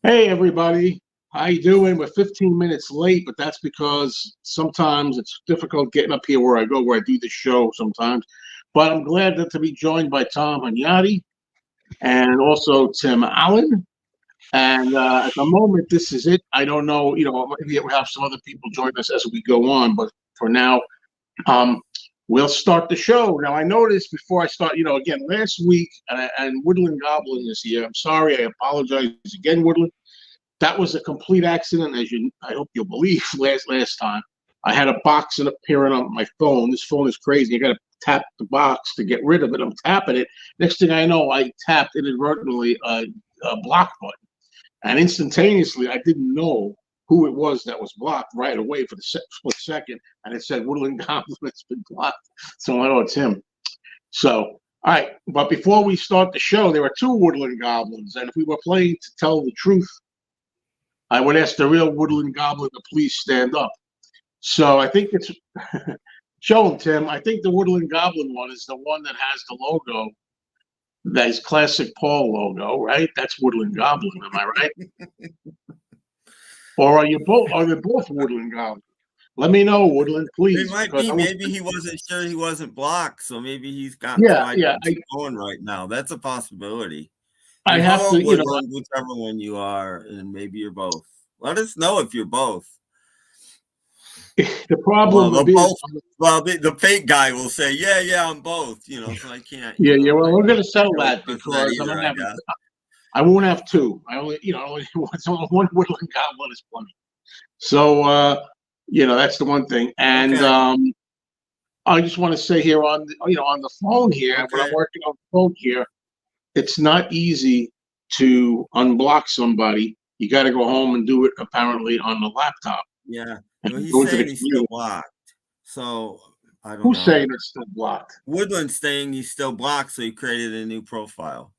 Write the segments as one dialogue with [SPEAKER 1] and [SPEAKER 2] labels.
[SPEAKER 1] Hey everybody, how you doing? We're 15 minutes late, but that's because sometimes it's difficult getting up here where I go, where I do the show sometimes. But I'm glad to be joined by Tom Hunyadi and also Tim Allen. And at the moment, this is it. I don't know, maybe we'll have some other people join us as we go on, but for now, um, we'll start the show. Now, I noticed before I start, again, last week, and Woodland Goblin is here. I'm sorry, I apologize again, Woodland. That was a complete accident, I hope you'll believe. Last time, I had a box appearing on my phone. This phone is crazy. I got to tap the box to get rid of it. I'm tapping it. Next thing I know, I tapped inadvertently a block button, and instantaneously, I didn't know who it was that was blocked right away for the split second, and it said Woodland Goblin has been blocked. So I know it's him. So, all right, but before we start the show, there were two Woodland Goblins, and if we were playing to tell the truth, I would ask the real Woodland Goblin to please stand up. So I think it's show him, Tim. I think the Woodland Goblin one is the one that has the logo, that is classic Paul logo, right? That's Woodland Goblin, am I right? Or are you both? Are they both Woodland Goblin? Let me know, Woodland, please.
[SPEAKER 2] It might be. Maybe he wasn't sure he wasn't blocked, so maybe he's got going right now. That's a possibility.
[SPEAKER 1] I have to,
[SPEAKER 2] Woodland, whichever one you are, and maybe you're both. Let us know if you're both.
[SPEAKER 1] The problem will be,
[SPEAKER 2] the fake guy will say, "Yeah, I'm both." So I can't.
[SPEAKER 1] Yeah. Well, we're going to settle that because I won't have two. I only one Woodland Goblin is plenty. So that's the one thing. And okay. I just want to say here on the phone here, when I'm working on the phone here, it's not easy to unblock somebody. You got to go home and do it apparently on the laptop.
[SPEAKER 2] Yeah. Well, he's saying he's still blocked. So I don't know.
[SPEAKER 1] Who's saying it's still blocked?
[SPEAKER 2] Woodland's saying he's still blocked, so he created a new profile.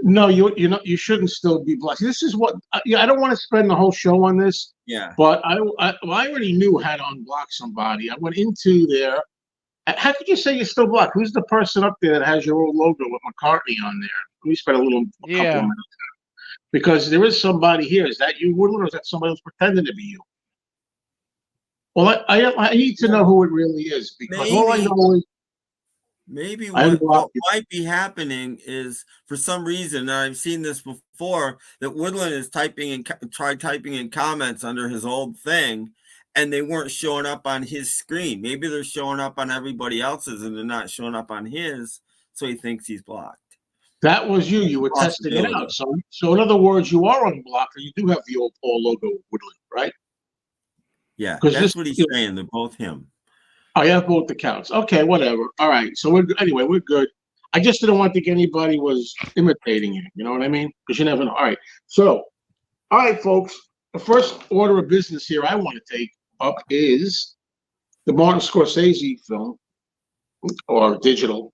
[SPEAKER 1] No, you shouldn't still be blocked. This is what I don't want to spend the whole show on this.
[SPEAKER 2] Yeah.
[SPEAKER 1] But I already knew how to unblock somebody. I went into there. How could you say you're still blocked? Who's the person up there that has your old logo with McCartney on there? Let me spend a couple of minutes. Because there is somebody here. Is that you, Woodland, or is that somebody else pretending to be you? Well, I need to know who it really is, because all I know is
[SPEAKER 2] maybe what might be happening is, for some reason, and I've seen this before, that Woodland is tried typing in comments under his old thing, and they weren't showing up on his screen. Maybe they're showing up on everybody else's, and they're not showing up on his, so he thinks he's blocked.
[SPEAKER 1] That was you. You were testing it out. So in other words, you are unblocked, and you do have the old Paul logo, Woodland, right?
[SPEAKER 2] Yeah, that's what he's saying. They're both him.
[SPEAKER 1] Oh, you have both accounts. Okay, whatever. All right. So we're good. I just didn't want to think anybody was imitating you. You know what I mean? Because you never know. All right. So, all right, folks. The first order of business here I want to take up is the Martin Scorsese film, or digital,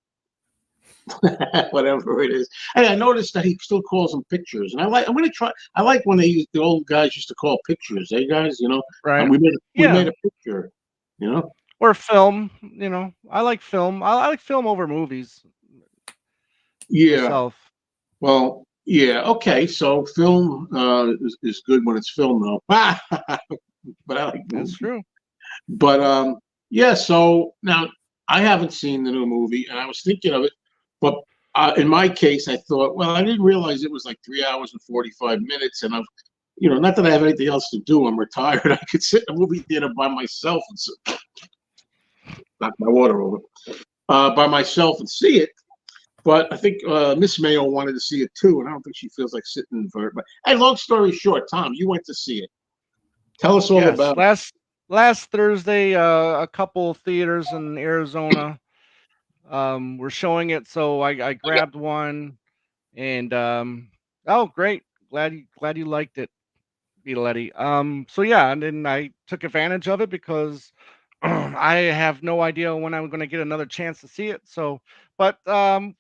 [SPEAKER 1] whatever it is. Hey, I noticed that he still calls them pictures, and I'm going to try. I like when the old guys used to call pictures. Hey, guys,
[SPEAKER 3] right?
[SPEAKER 1] And we made a picture,
[SPEAKER 3] or film. I like film. I like film over movies.
[SPEAKER 1] Yeah.
[SPEAKER 3] Myself.
[SPEAKER 1] Well, yeah. Okay. So film is good when it's film, though. But I like movies.
[SPEAKER 3] That's true.
[SPEAKER 1] But yeah. So now I haven't seen the new movie, and I was thinking of it. But in my case, I thought, well, I didn't realize it was like 3 hours and 45 minutes. And I've, not that I have anything else to do. I'm retired. I could sit in a movie theater by myself and knock my water over, by myself and see it. But I think Miss Mayo wanted to see it too. And I don't think she feels like sitting for it. But hey, long story short, Tom, you went to see it. Tell us all about
[SPEAKER 3] it. Last Thursday, a couple of theaters in Arizona were showing it, so I grabbed one, and oh, great, glad you liked it, Letty. So yeah, and then I took advantage of it because I have no idea when I'm going to get another chance to see it. So, but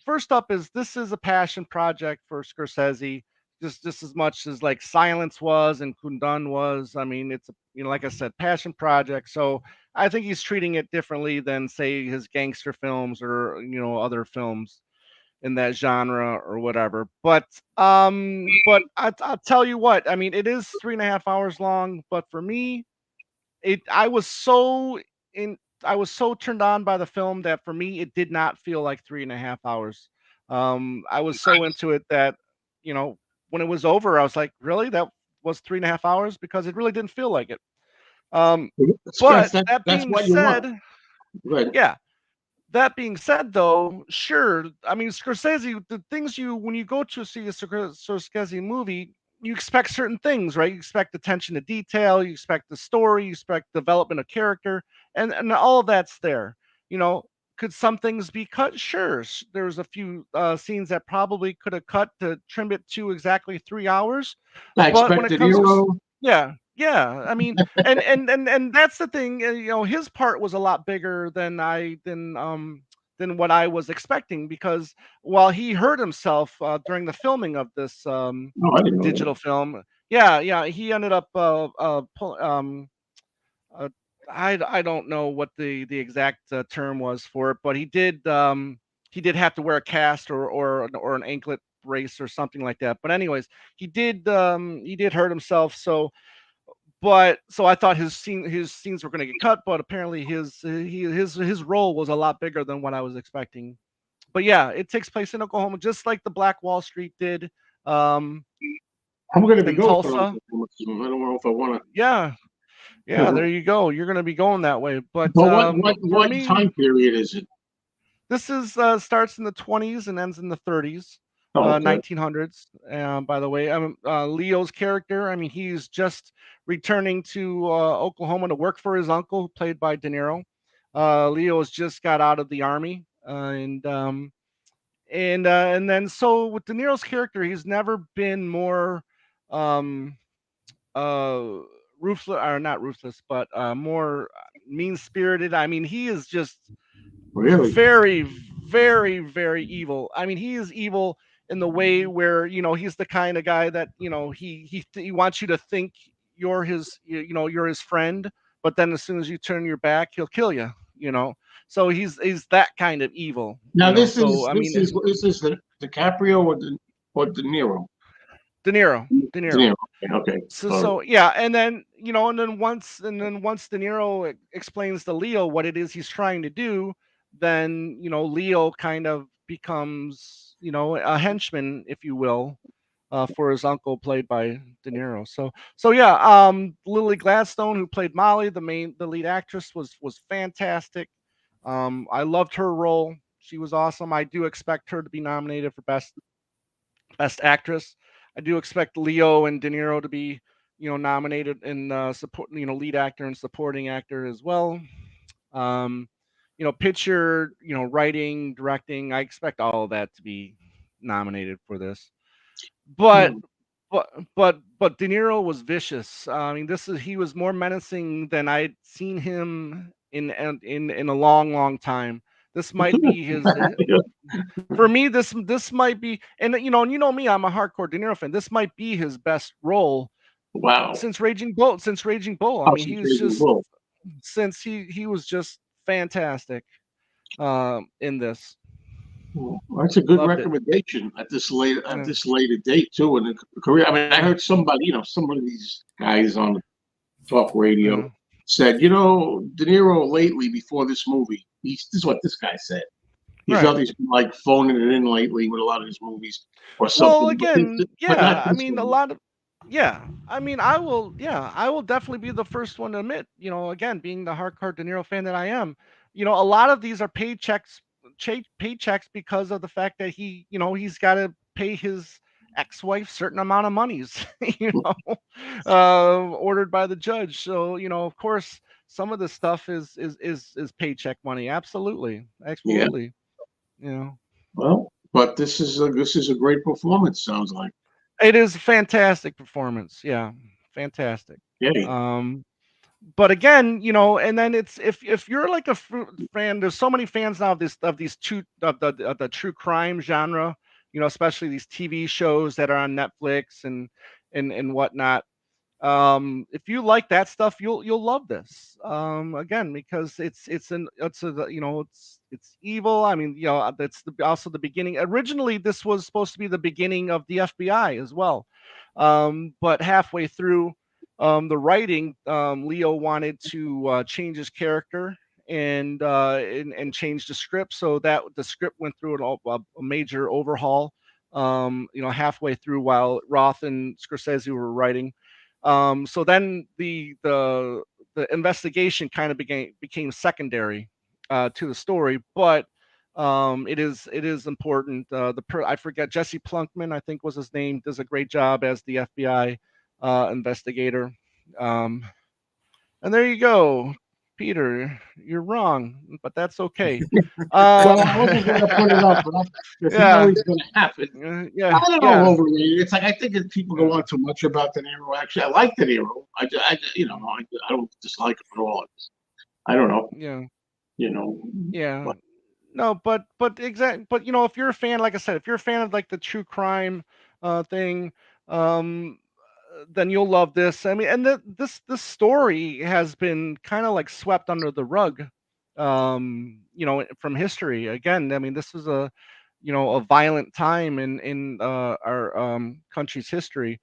[SPEAKER 3] first up this is a passion project for Scorsese, just as much as like Silence was and Kundun was. I mean, it's like I said, passion project. So I think he's treating it differently than, say, his gangster films or other films. in that genre or whatever. But I'll tell you what, I mean, it is 3.5 hours long, but for me, it in I was so turned on by the film that for me it did not feel like 3.5 hours. I was so into it that, you know, when it was over, I was like, really? That was 3.5 hours? Because it really didn't feel like it. But that
[SPEAKER 1] That's
[SPEAKER 3] being
[SPEAKER 1] what you want.
[SPEAKER 3] said,
[SPEAKER 1] Good.
[SPEAKER 3] yeah. That being said, though, sure. I mean, Scorsese, the things when you go to see a Scorsese movie, you expect certain things, right? You expect attention to detail, you expect the story, you expect development of character, and all of that's there. You know, could some things be cut? Sure. There's a few scenes that probably could have cut to trim it to exactly 3 hours,
[SPEAKER 1] I
[SPEAKER 3] but when it
[SPEAKER 1] expected
[SPEAKER 3] comes to
[SPEAKER 1] hero.
[SPEAKER 3] yeah, yeah. I mean, and that's the thing. You know, his part was a lot bigger than what I was expecting because while he hurt himself during the filming of this
[SPEAKER 1] No, I didn't know that.
[SPEAKER 3] digital film, yeah, he ended up uh, I don't know what the exact term was for it, but he did have to wear a cast or an anklet brace or something like that. But anyways, he did hurt himself. So I thought his scenes were going to get cut, but apparently his role was a lot bigger than what I was expecting. But yeah, it takes place in Oklahoma, just like the Black Wall Street did
[SPEAKER 1] I'm going to be
[SPEAKER 3] in
[SPEAKER 1] going to
[SPEAKER 3] Tulsa.
[SPEAKER 1] Oklahoma soon. I don't know if I want
[SPEAKER 3] Yeah, yeah,
[SPEAKER 1] to.
[SPEAKER 3] there you go. You're going to be going that way. But
[SPEAKER 1] But
[SPEAKER 3] for
[SPEAKER 1] what
[SPEAKER 3] me,
[SPEAKER 1] time period is it?
[SPEAKER 3] this is starts in the 20s and ends in the 30s,
[SPEAKER 1] Oh, okay.
[SPEAKER 3] 1900s. By the way, Leo's character. I mean, he's just returning to Oklahoma to work for his uncle, played by De Niro. Leo has just got out of the army, and then so with De Niro's character, he's never been more um, uh, ruthless, or not ruthless, but more mean spirited. I mean, he is just
[SPEAKER 1] Really?
[SPEAKER 3] very, very, very evil. I mean, he is evil in the way where he's the kind of guy that he wants you to think you're his friend, but then as soon as you turn your back, he'll kill you. You know, so he's that kind of evil.
[SPEAKER 1] Now
[SPEAKER 3] So I mean,
[SPEAKER 1] this is the DiCaprio or De Niro?
[SPEAKER 3] De Niro, De
[SPEAKER 1] De
[SPEAKER 3] Niro.
[SPEAKER 1] Niro. Okay. All right.
[SPEAKER 3] So yeah, and then once De Niro explains to Leo what it is he's trying to do, then Leo kind of becomes a henchman, if you will, for his uncle, played by De Niro. So yeah, Lily Gladstone, who played Molly, the lead actress, was fantastic. I loved her role. She was awesome. I do expect her to be nominated for best actress. I do expect Leo and De Niro to be, nominated in support, lead actor and supporting actor as well. Um, picture, writing, directing. I expect all of that to be nominated for this. But
[SPEAKER 1] Hmm.
[SPEAKER 3] but De Niro was vicious. I mean, he was more menacing than I'd seen him in a long, long time. This might be his for me, this might be, and me, I'm a hardcore De Niro fan. This might be his best role
[SPEAKER 1] Wow.
[SPEAKER 3] since Raging Bull. Since Raging Bull, I
[SPEAKER 1] Oh,
[SPEAKER 3] mean,
[SPEAKER 1] she's
[SPEAKER 3] he was
[SPEAKER 1] Raging
[SPEAKER 3] just
[SPEAKER 1] Bull.
[SPEAKER 3] since he was just fantastic in this.
[SPEAKER 1] Well, that's a good
[SPEAKER 3] Loved it.
[SPEAKER 1] recommendation at
[SPEAKER 3] Yeah.
[SPEAKER 1] this later date too in the career. I mean, I heard somebody, some of these guys on the talk radio
[SPEAKER 3] Yeah.
[SPEAKER 1] said, De Niro lately before this movie, this is what this guy said.
[SPEAKER 3] Right.
[SPEAKER 1] He's been like phoning it in lately with a lot of his movies or
[SPEAKER 3] Well,
[SPEAKER 1] something,
[SPEAKER 3] again,
[SPEAKER 1] but not
[SPEAKER 3] yeah. I
[SPEAKER 1] this
[SPEAKER 3] mean, a
[SPEAKER 1] one.
[SPEAKER 3] lot of yeah. I mean, I will. Yeah, I will definitely be the first one to admit. Again, being the hardcore De Niro fan that I am, a lot of these are paychecks because of the fact that he's got to pay his ex-wife certain amount of monies, ordered by the judge. So of course, some of the stuff is paycheck money. Absolutely,
[SPEAKER 1] Yeah.
[SPEAKER 3] absolutely. You know.
[SPEAKER 1] Well, but this is a great performance. Sounds like.
[SPEAKER 3] It is a fantastic performance. Yeah, fantastic.
[SPEAKER 1] Yeah.
[SPEAKER 3] Um, but again, and then it's if you're like a fan, there's so many fans now of these of the true crime genre, especially these TV shows that are on Netflix and whatnot. If you like that stuff, you'll love this. Again, because it's it's evil. I mean, that's also the beginning. Originally, this was supposed to be the beginning of the FBI as well, but halfway through the writing, Leo wanted to change his character and change the script, so that the script went through a major overhaul. Halfway through while Roth and Scorsese were writing. So then the investigation kind of became secondary to the story, but it is important. I forget, Jesse Plunkman, I think was his name, does a great job as the FBI investigator. Um, and there you go, Peter. You're wrong, but that's okay.
[SPEAKER 1] Well, I wasn't going to put it up, but if you know
[SPEAKER 3] Yeah,
[SPEAKER 1] he's going to happen.
[SPEAKER 3] yeah,
[SPEAKER 1] I don't know,
[SPEAKER 3] yeah,
[SPEAKER 1] overrated. It's like I think if people go on too much about De Niro. Actually, I like De Niro. I don't dislike him at all. I don't know,
[SPEAKER 3] yeah,
[SPEAKER 1] you know.
[SPEAKER 3] yeah.
[SPEAKER 1] But
[SPEAKER 3] No, but exactly. But if you're a fan, like I said, if you're a fan of like the true crime thing, um, then you'll love this. I mean, and this story has been kind of like swept under the rug, from history. Again, I mean, this is a violent time in our country's history.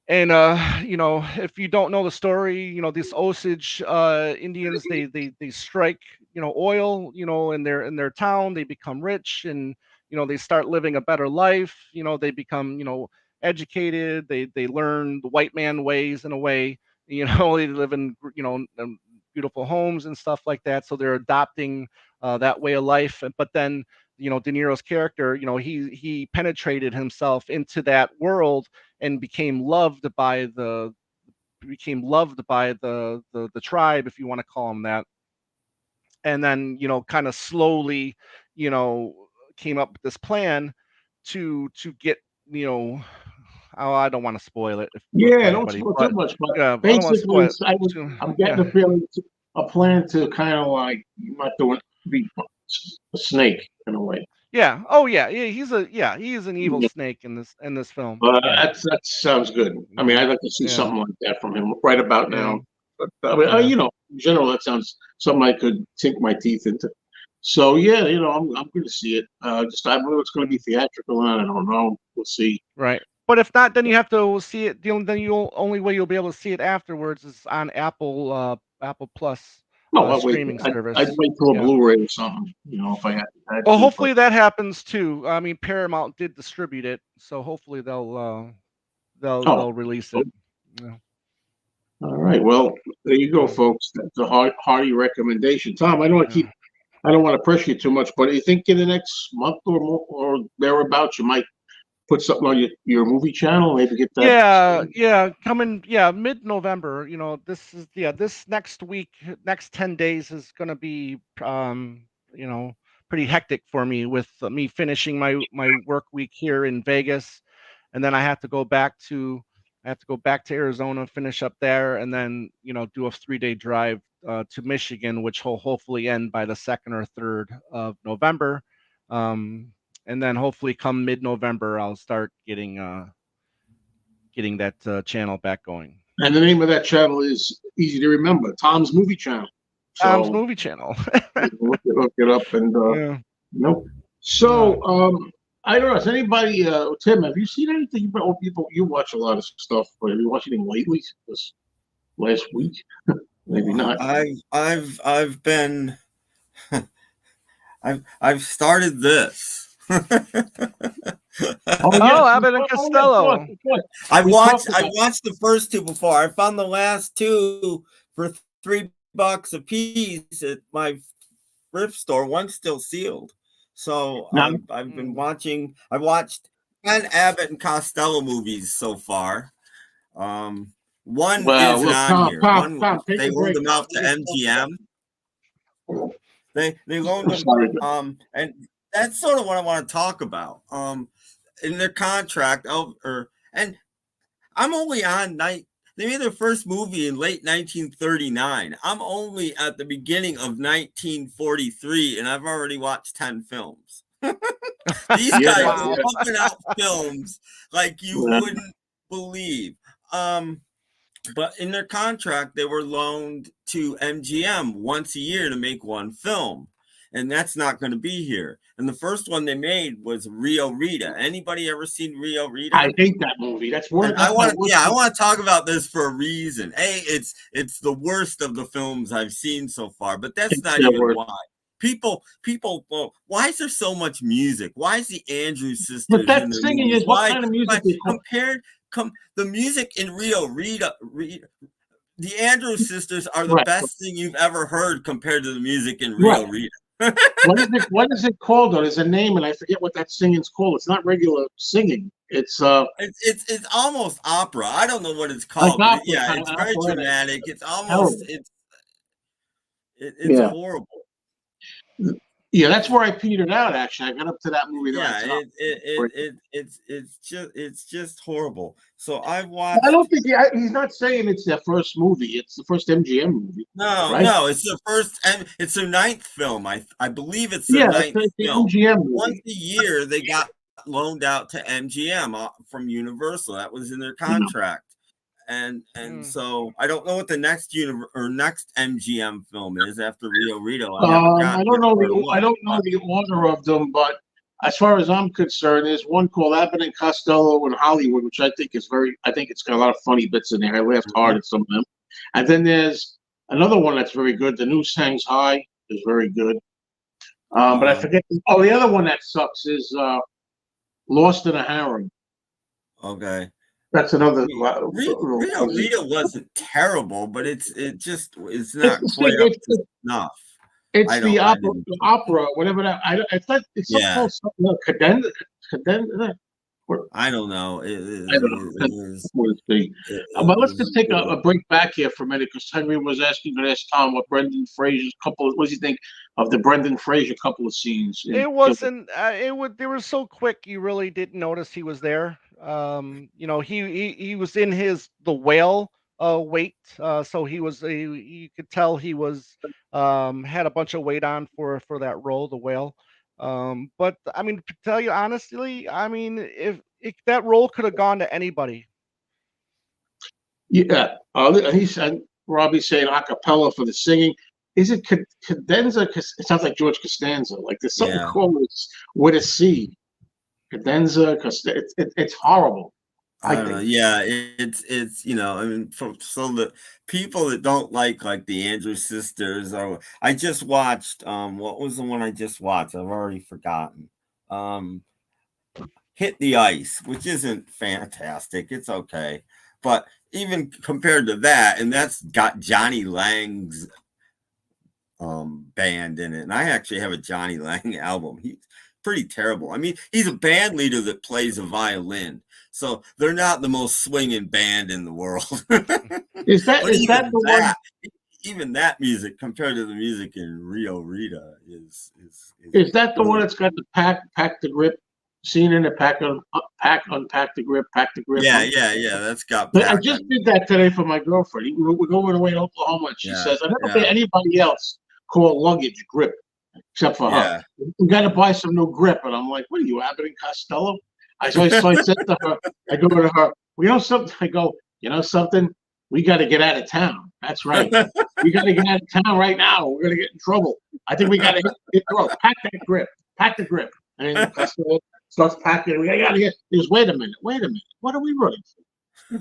[SPEAKER 3] And if you don't know the story, these Osage Indians, they strike oil in their town. They become rich, and they start living a better life. They become educated. They learn the white man ways in a way. They live in beautiful homes and stuff like that. So they're adopting that way of life. But then De Niro's character, he penetrated himself into that world and became loved by the tribe, if you want to call them that. And then kind of slowly you know came up with this plan to get you know oh, I don't want to spoil it for
[SPEAKER 1] yeah, don't
[SPEAKER 3] anybody,
[SPEAKER 1] spoil too
[SPEAKER 3] but
[SPEAKER 1] much. But
[SPEAKER 3] yeah, I don't want to
[SPEAKER 1] basically,
[SPEAKER 3] spoil it
[SPEAKER 1] I'm getting
[SPEAKER 3] yeah.
[SPEAKER 1] the feeling a plan to kind of like you might do it, be a snake in a way.
[SPEAKER 3] Yeah, oh yeah, he is an evil snake in this film. Yeah,
[SPEAKER 1] That sounds good. I mean,
[SPEAKER 3] yeah,
[SPEAKER 1] I'd like to see
[SPEAKER 3] yeah,
[SPEAKER 1] something like that from him right about
[SPEAKER 3] yeah,
[SPEAKER 1] now. But I mean,
[SPEAKER 3] yeah.
[SPEAKER 1] in general, that sounds something I could sink my teeth into. So yeah, I'm going to see it. Just I don't know if it's going to be theatrical, and I don't know. We'll see.
[SPEAKER 3] Right. But if not, then you have to see it. Then you'll only way you'll be able to see it afterwards is on Apple Plus
[SPEAKER 1] No, I'll wait.
[SPEAKER 3] streaming
[SPEAKER 1] I'd
[SPEAKER 3] service.
[SPEAKER 1] wait till a
[SPEAKER 3] Yeah.
[SPEAKER 1] Blu-ray or something. If I had
[SPEAKER 3] Well,
[SPEAKER 1] to. But
[SPEAKER 3] hopefully that happens too. I mean, Paramount did distribute it, so hopefully
[SPEAKER 1] oh,
[SPEAKER 3] they'll release it. Yeah.
[SPEAKER 1] all right. Well, there you go,
[SPEAKER 3] Yeah.
[SPEAKER 1] folks. That's a hearty recommendation. Tom,
[SPEAKER 3] Yeah.
[SPEAKER 1] I don't want to pressure you too much, but you think in the next month or more or thereabouts, you might put something on your movie channel, maybe get that.
[SPEAKER 3] Yeah, coming, mid-November. This next week, next 10 days is gonna be you know, pretty hectic for me with me finishing my work week here in Vegas, and then I have to go back to Arizona, finish up there, and then do a 3-day drive to Michigan, which will hopefully end by the 2nd or 3rd of November. Um, and then hopefully come mid-November, I'll start getting that channel back going.
[SPEAKER 1] And the name of that channel is easy to remember, Tom's Movie Channel.
[SPEAKER 3] Tom's
[SPEAKER 1] So
[SPEAKER 3] Movie Channel.
[SPEAKER 1] look it up and
[SPEAKER 3] Yeah.
[SPEAKER 1] nope.
[SPEAKER 3] Yeah.
[SPEAKER 1] So I don't know. Has anybody, Tim? Have you seen anything? You watch a lot of stuff, but have you watched anything lately? This last week? Maybe not.
[SPEAKER 2] I've been I've started this.
[SPEAKER 1] Oh
[SPEAKER 3] Oh,
[SPEAKER 1] yes.
[SPEAKER 3] Abbott and Costello.
[SPEAKER 2] I
[SPEAKER 1] We
[SPEAKER 2] watched
[SPEAKER 1] talked
[SPEAKER 2] I
[SPEAKER 1] about-
[SPEAKER 2] watched the first two before. I found the last two for $3 a piece at my thrift store. One's still sealed. So
[SPEAKER 1] Now,
[SPEAKER 2] I've been watching. I watched 10 Abbott and Costello movies so far. One
[SPEAKER 1] well,
[SPEAKER 2] isn't
[SPEAKER 1] look,
[SPEAKER 2] on here.
[SPEAKER 1] Tom,
[SPEAKER 2] One
[SPEAKER 1] take
[SPEAKER 2] they
[SPEAKER 1] a
[SPEAKER 2] loaned
[SPEAKER 1] break.
[SPEAKER 2] them out to MGM. They loaned
[SPEAKER 1] I'm sorry.
[SPEAKER 2] them. And that's sort of what I want to talk about. In their contract, and I'm only on night. They made their first movie in late 1939. I'm only at the beginning of 1943, and I've already watched 10 films. These guys
[SPEAKER 3] Wow.
[SPEAKER 2] are pumping out films like you wouldn't believe. But in their contract, they were loaned to MGM once a year to make one film. And that's not going to be here. And the first one they made was Rio Rita. Anybody ever seen Rio Rita?
[SPEAKER 1] I hate that movie. That's one.
[SPEAKER 2] I want to talk about this for a reason. It's the worst of the films I've seen so far, but that's not even why. People, well, why is there so much music? Why is the Andrews sisters?
[SPEAKER 1] But that singing is what kind of music?
[SPEAKER 2] The music in Rio Rita, the Andrews sisters are the best thing you've ever heard compared to the music in Rio Rita.
[SPEAKER 1] What is it called though? There's a name and I forget what that singing's called. It's not regular singing. It's
[SPEAKER 2] almost opera. I don't know what it's called.
[SPEAKER 1] Like opera,
[SPEAKER 2] it's very dramatic. It's almost it's horrible.
[SPEAKER 1] Yeah, that's where I petered out. Actually, I got up to that movie.
[SPEAKER 2] It's just horrible. So I've watched.
[SPEAKER 1] I don't think he's not saying it's their first movie. It's the first MGM movie.
[SPEAKER 2] No, it's the first, and it's their ninth film. I believe it's their ninth film.
[SPEAKER 1] MGM movie.
[SPEAKER 2] Once a year, they got loaned out to MGM from Universal. That was in their contract. And so I don't know what the next next MGM film is after Rio Rita.
[SPEAKER 1] I don't know the order of them, but as far as I'm concerned, there's one called Abbott and Costello in Hollywood, which I think it's got a lot of funny bits in there. I laughed hard at some of them. And then there's another one that's very good. The Noose Hangs High is very good. But I forget. The other one that sucks is Lost in a Harem.
[SPEAKER 2] Okay.
[SPEAKER 1] That's another.
[SPEAKER 2] Rio Rita wasn't terrible, but it's not quite up to snuff.
[SPEAKER 1] It's the opera, whatever that. It's like it's called something cadenza.
[SPEAKER 2] I don't know.
[SPEAKER 1] But let's just take a break back here for a minute because Henry was asking Tom what Brendan Fraser's what does he think of the Brendan Fraser couple of scenes?
[SPEAKER 3] It wasn't. They were so quick. You really didn't notice he was there. He was in the whale weight, so he was you could tell he was had a bunch of weight on for that role, the whale. But I mean, to tell you honestly, I mean, if that role could have gone to anybody.
[SPEAKER 1] Yeah, he said Robbie's saying a cappella for the singing. Is it cadenza? Because it sounds like George Costanza. Like there's something called with a C. Cadenza, because it's horrible.
[SPEAKER 2] I don't know. Yeah, it's I mean, so the people that don't like the Andrews sisters, I just watched what was the one I just watched? I've already forgotten. Hit the Ice, which isn't fantastic. It's okay, but even compared to that, and that's got Johnny Lang's band in it, and I actually have a Johnny Lang album. He's pretty terrible. I mean, he's a band leader that plays a violin, so they're not the most swinging band in the world.
[SPEAKER 1] Is that the one?
[SPEAKER 2] Even that music compared to the music in Rio Rita is
[SPEAKER 1] that the one that's got the pack the grip scene in it? Unpack the grip, pack the grip.
[SPEAKER 2] Yeah. That's got.
[SPEAKER 1] But I just did that today for my girlfriend. We're going away to Oklahoma, and she says, "I never heard anybody else call luggage grip." Except for her. We got to buy some new grip. And I'm like, what are you, Abbott and Costello? So I said to her, I go to her, well, you know something? I go, you know something? We got to get out of town. That's right. We got to get out of town right now. We're going to get in trouble. I think we got to hit the road. Pack that grip. Pack the grip. And then Costello starts packing. We got to get, wait a minute. What are we running for?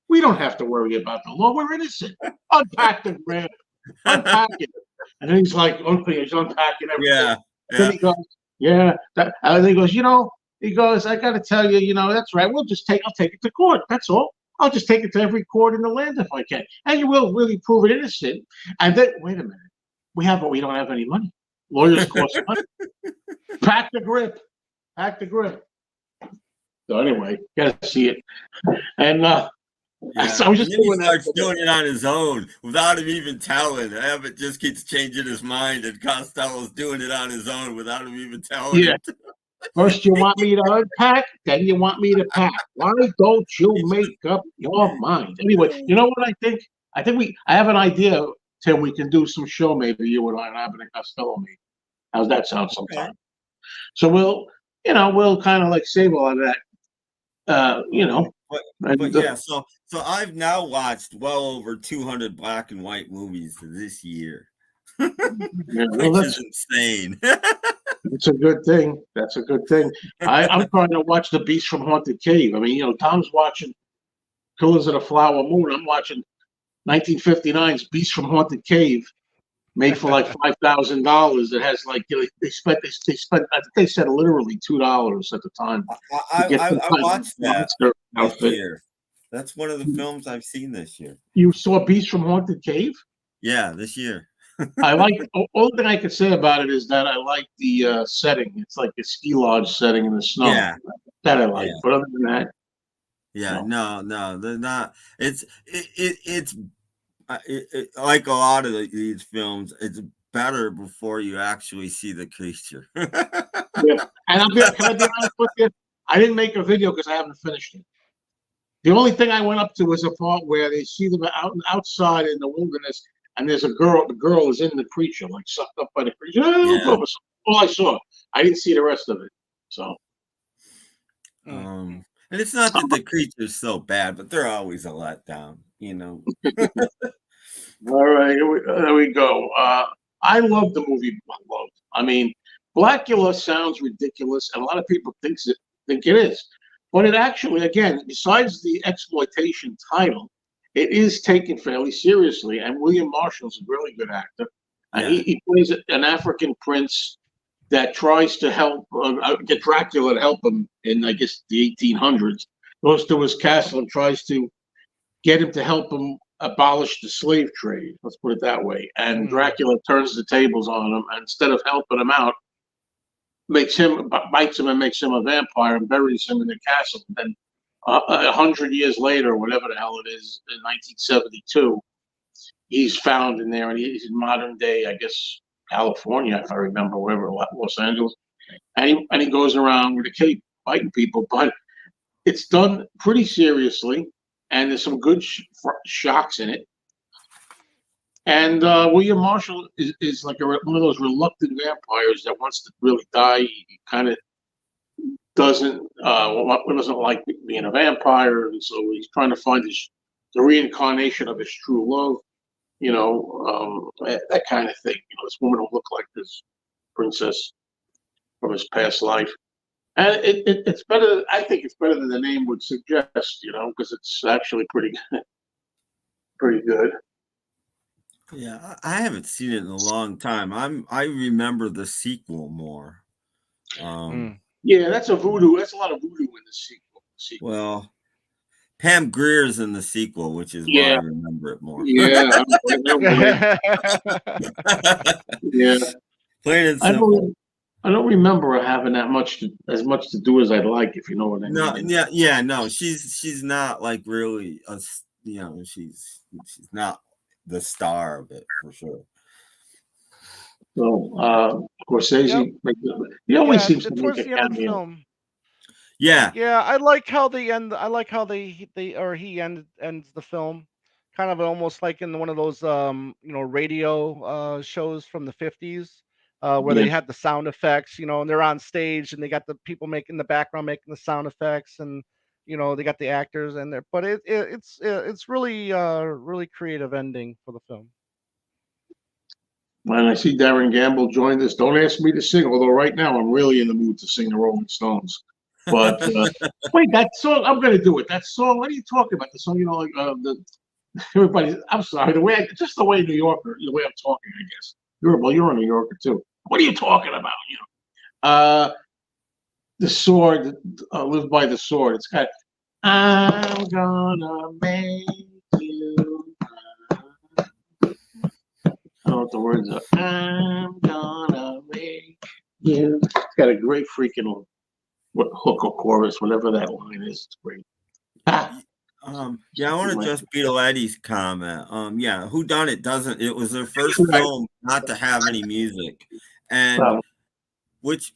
[SPEAKER 1] We don't have to worry about the law. We're innocent. Unpack the grip. Unpack it. And then he's like, he's unpacking everything.
[SPEAKER 2] Yeah.
[SPEAKER 1] Then he goes, then he goes, I got to tell you, that's right. I'll take it to court. That's all. I'll just take it to every court in the land if I can. And you will really prove it innocent. And then, wait a minute. We don't have any money. Lawyers cost money. Pack the grip. So anyway, got to see it. And, So I was just
[SPEAKER 2] he starts doing it on his own without him even telling. Abbott just keeps changing his mind, and Costello's doing it on his own without him even telling.
[SPEAKER 1] Yeah. First you want me to unpack, then you want me to pack. Why don't you make up your mind? Anyway, you know what I think? I have an idea, Tim. We can do some show, maybe you and I, and Abbott and Costello. Maybe. How's that sound? Sometime. Okay. So we'll kind of like save all of that.
[SPEAKER 2] but yeah, so I've now watched well over 200 black and white movies this year, which is insane.
[SPEAKER 1] It's a good thing. That's a good thing. I'm trying to watch The Beast from Haunted Cave. I mean, Tom's watching Killers of the Flower Moon. I'm watching 1959's Beast from Haunted Cave, made for like $5,000. It has like they spent. I think they said literally $2 at the time.
[SPEAKER 2] I watched that this year. That's one of the films I've seen this year.
[SPEAKER 1] You saw Beast from Haunted Cave?
[SPEAKER 2] Yeah, this year.
[SPEAKER 1] I like. Only thing I could say about it is that I like the setting. It's like a ski lodge setting in the snow.
[SPEAKER 2] Yeah,
[SPEAKER 1] that I like. But other than that,
[SPEAKER 2] no, they're not. It's like a lot of these films. It's better before you actually see the creature.
[SPEAKER 1] Yeah, and can I be honest with you? I didn't make a video because I haven't finished it. The only thing I went up to was a part where they see them outside in the wilderness. And there's a girl. The girl is in the creature, like sucked up by the creature. All I saw. I didn't see the rest of it. So,
[SPEAKER 2] and it's not that the creature's so bad, but they're always a letdown,
[SPEAKER 1] All right, there we go. I love the movie. I mean, Blackula sounds ridiculous, and a lot of people think it is, but it actually, again, besides the exploitation title, it is taken fairly seriously, and William Marshall's a really good actor. And he plays an African prince that tries to help get Dracula to help him in, I guess, the 1800s. Goes to his castle and tries to get him to help him abolish the slave trade. Let's put it that way. And Dracula turns the tables on him, and instead of helping him out, bites him and makes him a vampire and buries him in the castle. And then 100 years later, whatever the hell it is, in 1972, he's found in there, and he's in modern day, I guess, California, if I remember, wherever, Los Angeles, and he goes around with a cape fighting people. But it's done pretty seriously, and there's some good shocks in it. And William Marshall is like one of those reluctant vampires that wants to really die. He kind of doesn't like being a vampire, and so he's trying to find the reincarnation of his true love, that kind of thing. This woman will look like this princess from his past life, and it's better. I think it's better than the name would suggest, because it's actually pretty good.
[SPEAKER 2] Yeah, I haven't seen it in a long time. I remember the sequel more.
[SPEAKER 1] Yeah, that's a voodoo. That's a lot of voodoo in the sequel.
[SPEAKER 2] Well, Pam Grier's in the sequel, which is why I remember it more.
[SPEAKER 1] Yeah. Yeah.
[SPEAKER 2] Plain and simple.
[SPEAKER 1] I don't remember her having as much to do as I'd like, if you know what I mean.
[SPEAKER 2] No. She's not like really she's not the star of it for sure.
[SPEAKER 1] So, Scorsese, he always seems to make a cameo.
[SPEAKER 2] Yeah,
[SPEAKER 3] I like how they end. I like how he ends the film, kind of almost like in one of those radio shows from the 50s, where they had the sound effects, and they're on stage and they got the people in the background making the sound effects, and they got the actors in there. But it's really really creative ending for the film.
[SPEAKER 1] And I see Darren Gamble joined us. Don't ask me to sing, although right now I'm really in the mood to sing the Rolling Stones. But wait, that song, I'm going to do it. That song, what are you talking about? The song, everybody, I'm sorry, the way New Yorker, the way I'm talking, I guess. You're a New Yorker too. What are you talking about? The sword, live by the sword. It's got, I'm gonna make you. I don't know what the words are. I'm gonna make you. It's got a great freaking hook or chorus, whatever that line is. It's great.
[SPEAKER 2] I want to address Beetle Eddie's comment. Who Done It doesn't. It was their first film not to have any music, and which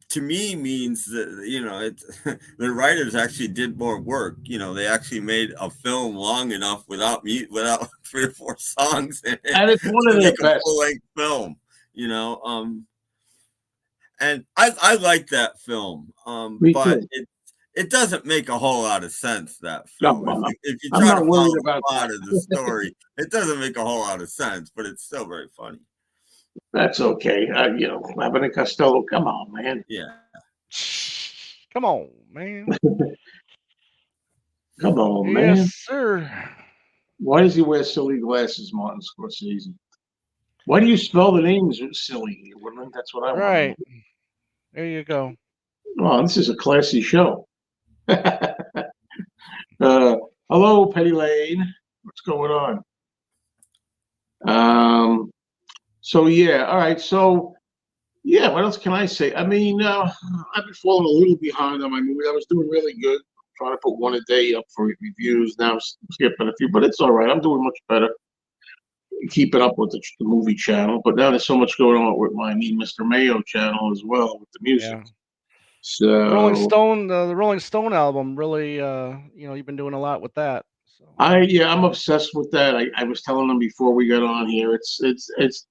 [SPEAKER 2] to me means that the writers actually did more work. They actually made a film long enough without 3 or 4 songs in it,
[SPEAKER 1] and it's one of their best
[SPEAKER 2] full-length film. And I like that film, but it doesn't make a whole lot of sense, that film. If you
[SPEAKER 1] I'm
[SPEAKER 2] try
[SPEAKER 1] not
[SPEAKER 2] to
[SPEAKER 1] worried
[SPEAKER 2] follow the
[SPEAKER 1] about
[SPEAKER 2] plot
[SPEAKER 1] that.
[SPEAKER 2] of the story, it doesn't make a whole lot of sense, but it's still very funny.
[SPEAKER 1] That's okay. Abbott and Costello, come on, man.
[SPEAKER 2] Yeah.
[SPEAKER 3] Come on, man.
[SPEAKER 1] Come on,
[SPEAKER 3] Yes,
[SPEAKER 1] man.
[SPEAKER 3] sir.
[SPEAKER 1] Why does he wear silly glasses, Martin Scorsese? Why do you spell the names silly, Woodland? That's what I want to know.
[SPEAKER 3] Right. There you go.
[SPEAKER 1] Oh, this is a classy show. Hello, Penny Lane. What's going on? So yeah, all right. So yeah, what else can I say? I mean, I've been falling a little behind on my movie. I was doing really good, trying to put one a day up for reviews. Now I'm skipping a few, but it's all right. I'm doing much better, keeping up with the movie channel. But now there's so much going on with my Mr. Mayo channel as well with the music.
[SPEAKER 3] Yeah.
[SPEAKER 1] So
[SPEAKER 3] The Rolling Stone album, really, you've been doing a lot with that. So.
[SPEAKER 1] I'm obsessed with that. I was telling them before we got on here. It's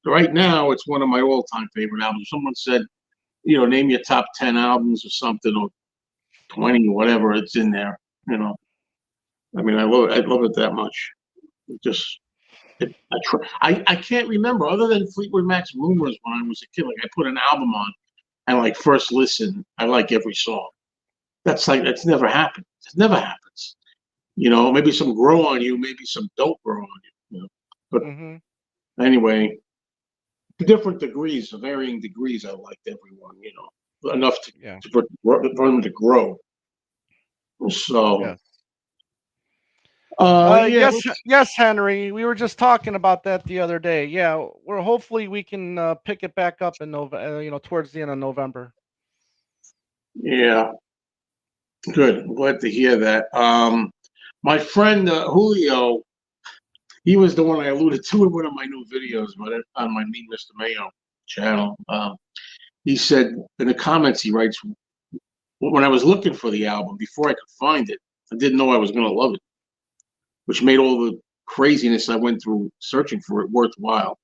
[SPEAKER 1] right now. It's one of my all-time favorite albums. Someone said, name your top 10 albums or something, or 20 or whatever. It's in there. I mean, I love it that much. It just, I can't remember other than Fleetwood Mac's Rumors when I was a kid. Like I put an album on and like first listen, I like every song. That's never happened. It never happens. Maybe some grow on you, maybe some don't grow on you. But anyway, different degrees, varying degrees. I liked everyone. Enough for them to grow. So,
[SPEAKER 3] yes, Henry. We were just talking about that the other day. Yeah, hopefully we can pick it back up in November. Towards the end of November.
[SPEAKER 1] Yeah, good. I'm glad to hear that. My friend Julio, he was the one I alluded to in one of my new videos, but on my Meet Mr. Mayo channel. He said in the comments, he writes, when I was looking for the album, before I could find it, I didn't know I was going to love it, which made all the craziness I went through searching for it worthwhile.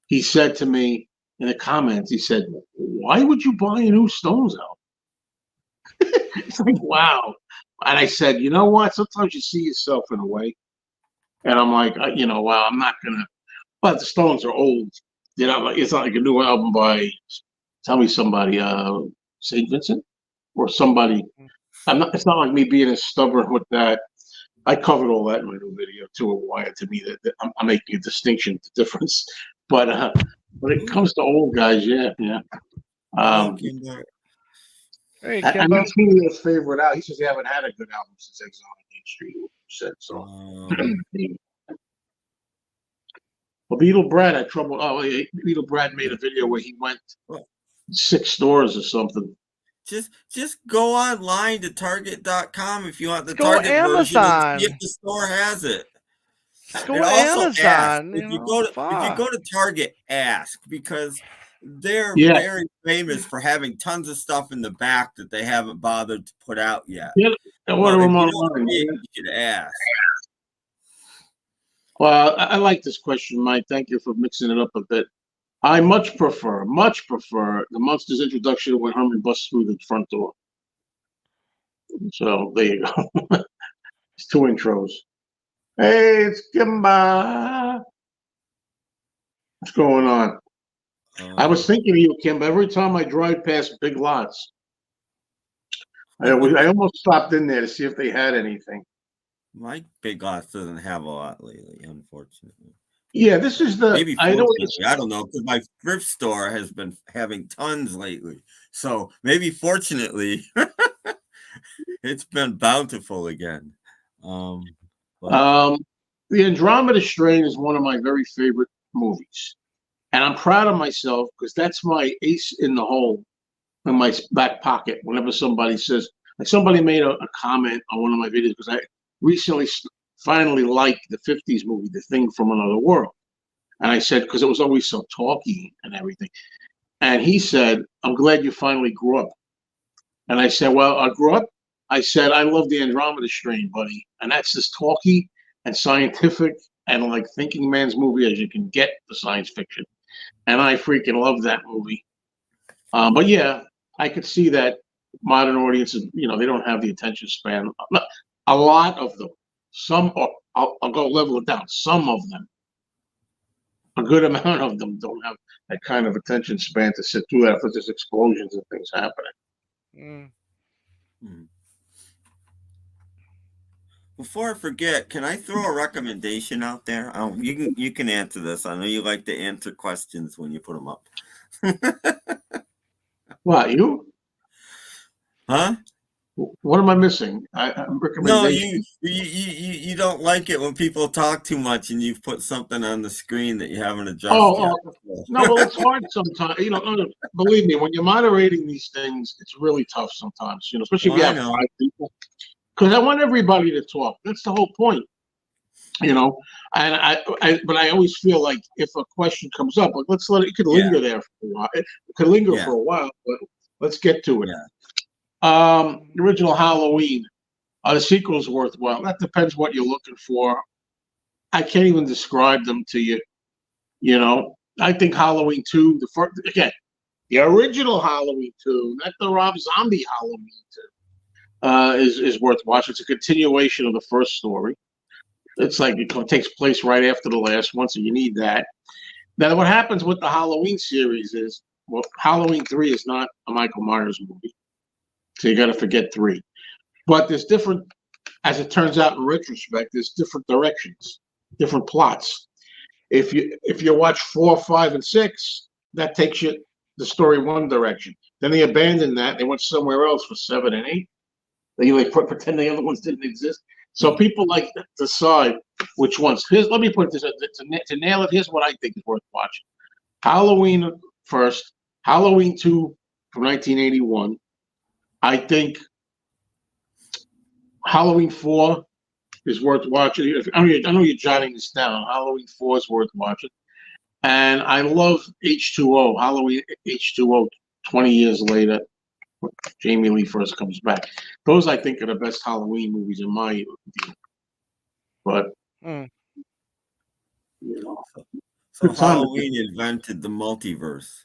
[SPEAKER 1] He said to me in the comments, he said, why would you buy a new Stones album? It's like, wow. And I said, you know what? Sometimes you see yourself in a way. And I'm like, well, I'm not going to. But the Stones are old. It's not like a new album by, tell me somebody, St. Vincent or somebody. It's not like me being as stubborn with that. I covered all that in my new video too. Why to me that I'm making a distinction, the difference. But when it comes to old guys, yeah.
[SPEAKER 3] Hey,
[SPEAKER 1] I'm not his favorite out. He says they haven't had a good album since Exile on Main Street. Said so. Well, Beetle Brad had trouble. Beetle Brad made a video where he went 6 stores or something.
[SPEAKER 2] Just go online to Target.com if you want the
[SPEAKER 3] Target
[SPEAKER 2] version
[SPEAKER 3] Amazon.
[SPEAKER 2] And see if the store has it.
[SPEAKER 3] Go to Amazon.
[SPEAKER 2] If you go to Target, ask, because they're very famous for having tons of stuff in the back that they haven't bothered to put out yet.
[SPEAKER 1] Yeah, you
[SPEAKER 2] should ask.
[SPEAKER 1] Well, I like this question, Mike. Thank you for mixing it up a bit. I much prefer the Monsters introduction when Herman busts through the front door. So there you go. It's 2 intros. Hey, it's Kimba. What's going on? I was thinking of you, Kimba. Every time I drive past Big Lots, I almost stopped in there to see if they had anything.
[SPEAKER 2] My Big Lots doesn't have a lot lately, unfortunately.
[SPEAKER 1] Yeah, this is the.
[SPEAKER 2] Maybe I don't know, because my thrift store has been having tons lately. So maybe fortunately, it's been bountiful again.
[SPEAKER 1] The Andromeda Strain is one of my very favorite movies, and I'm proud of myself because that's my ace in the hole in my back pocket. Whenever somebody says, like somebody made a comment on one of my videos because I recently finally liked the 50s movie, The Thing from Another World. And I said, because it was always so talky and everything. And he said, I'm glad you finally grew up. And I said, well, I grew up. I said, I love the Andromeda Strain, buddy. And that's as talky and scientific and like thinking man's movie as you can get for science fiction. And I freaking love that movie. But yeah, I could see that modern audiences, they don't have the attention span. A lot of them, some, I'll go level it down. Some of them, a good amount of them, don't have that kind of attention span to sit through that if there's explosions and things happening.
[SPEAKER 2] Before I forget, can I throw a recommendation out there? You can answer this. I know you like to answer questions when you put them up.
[SPEAKER 1] What, you?
[SPEAKER 2] Huh?
[SPEAKER 1] What am I missing?
[SPEAKER 2] No, you don't like it when people talk too much and you've put something on the screen that you haven't addressed yet.
[SPEAKER 1] No, well, it's hard sometimes. Believe me, when you're moderating these things, it's really tough sometimes. Especially if you have 5 people. Because I want everybody to talk. That's the whole point. And but I always feel like if a question comes up, like let's let it could linger there for a while. It could linger for a while, but let's get to it. The original Halloween, the sequel's worthwhile. That depends what you're looking for. I can't even describe them to you. I think Halloween 2, the original Halloween 2, not the Rob Zombie Halloween 2, is worth watching. It's a continuation of the first story. It's like it takes place right after the last one, so you need that. Now, what happens with the Halloween series is, Halloween 3 is not a Michael Myers movie, so you got to forget 3. But there's different, as it turns out in retrospect, there's different directions, different plots. If you watch 4, 5, and 6, that takes you the story one direction. Then they abandoned that. They went somewhere else for 7 and 8. They pretend the other ones didn't exist. So people like to decide which ones. Let me put this to nail it. Here's what I think is worth watching: Halloween first, Halloween 2 from 1981. I think Halloween 4 is worth watching. I know you're jotting this down. Halloween 4 is worth watching, and I love H2O. Halloween H2O. 20 years later, Jamie Lee first comes back. Those, I think, are the best Halloween movies in my view. But
[SPEAKER 2] so Halloween invented the multiverse.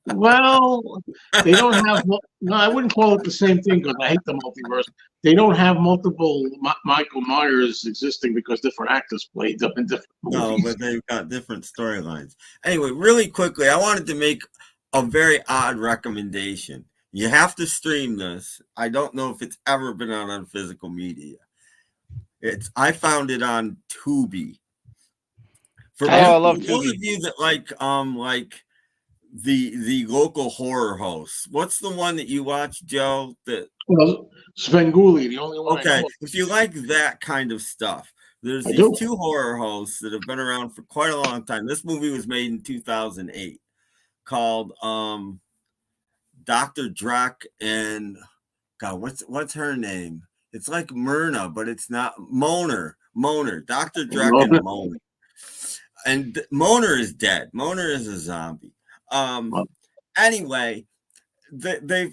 [SPEAKER 1] Well, they don't have. No, I wouldn't call it the same thing because I hate the multiverse. They don't have multiple Michael Myers existing because different actors played them in different movies.
[SPEAKER 2] No, but they've got different storylines. Anyway, really quickly, I wanted to make a very odd recommendation. You have to stream this. I don't know if it's ever been out on physical media. I found it on Tubi.
[SPEAKER 3] I love Tubi.
[SPEAKER 2] Those of you that like the local horror hosts. What's the one that you watch, Joe?
[SPEAKER 1] Svengoolie, the only one.
[SPEAKER 2] Okay, if you like that kind of stuff, there's these 2 horror hosts that have been around for quite a long time. This movie was made in 2008, called Dr. Drek and God, what's her name? It's like Myrna, but it's not Moner. Dr. Drek and Moner. And Moner is dead. Moner is a zombie. Anyway,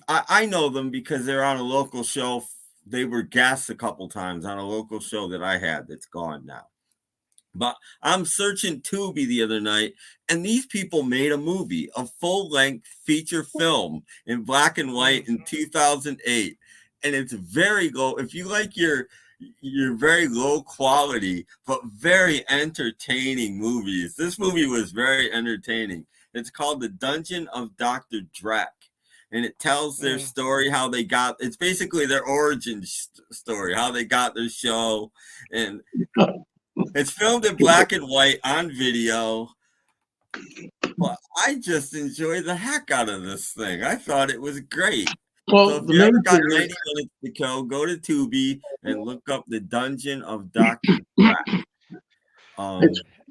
[SPEAKER 2] I know them because they're on a local show. They were guests a couple times on a local show that I had that's gone now. But I'm searching Tubi the other night, and these people made a movie, a full-length feature film in black and white in 2008, and it's very low. If you like your very low quality but very entertaining movies, this movie was very entertaining. It's called The Dungeon of Dr. Drek, and it tells their story, how they got. It's basically their origin story, how they got their show, and it's filmed in black and white on video. But I just enjoy the heck out of this thing. I thought it was great. Well, so if you ever got 90 minutes to kill, go to Tubi and look up The Dungeon of Dr. Drek.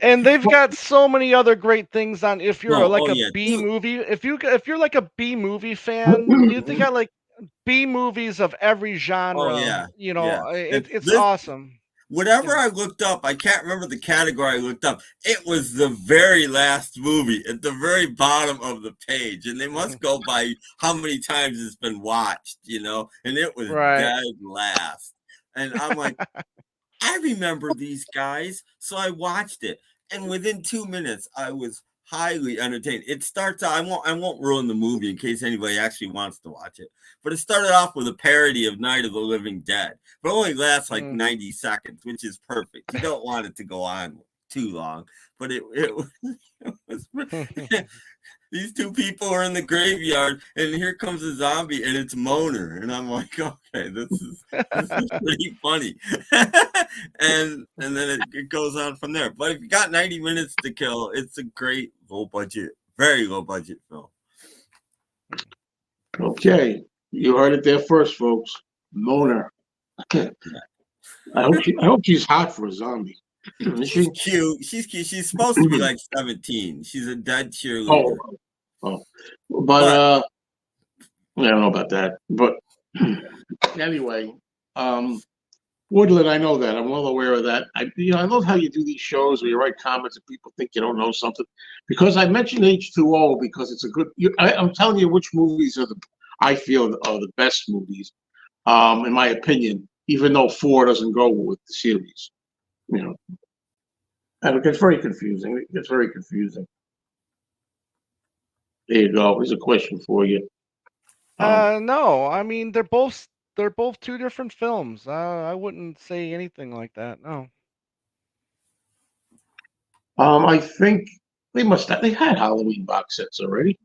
[SPEAKER 3] And they've got so many other great things on. If you're a B movie, if you're like a B movie fan, they got like B movies of every genre. It's awesome.
[SPEAKER 2] Whatever I looked up, I can't remember the category I looked up. It was the very last movie at the very bottom of the page, and they must go by how many times it's been watched, and it was dead last. And I'm like, I remember these guys, so I watched it, and within 2 minutes, I was highly entertaining. It starts out, I won't ruin the movie in case anybody actually wants to watch it. But it started off with a parody of Night of the Living Dead. But it only lasts like 90 seconds, which is perfect. You don't want it to go on too long. But it was these two people are in the graveyard, and here comes a zombie, and it's Moner, and I'm like, okay, this is pretty funny, and then it goes on from there. But if you got 90 minutes to kill, it's a great very low budget film.
[SPEAKER 1] Okay, you heard it there first, folks. Moner. I hope she's hot for a zombie.
[SPEAKER 2] She's cute. She's cute. She's supposed to be like 17. She's a dead cheerleader.
[SPEAKER 1] But I don't know about that. But anyway, Woodland, I know that. I'm well aware of that. I love how you do these shows where you write comments and people think you don't know something. Because I mentioned H2O because it's a good. I'm telling you which movies I feel are the best movies, in my opinion. Even though 4 doesn't go with the series, and it gets very confusing. There you go. Here's a question for you.
[SPEAKER 3] No, I mean they're both two different films. I wouldn't say anything like that. No.
[SPEAKER 1] I think they had Halloween box sets already.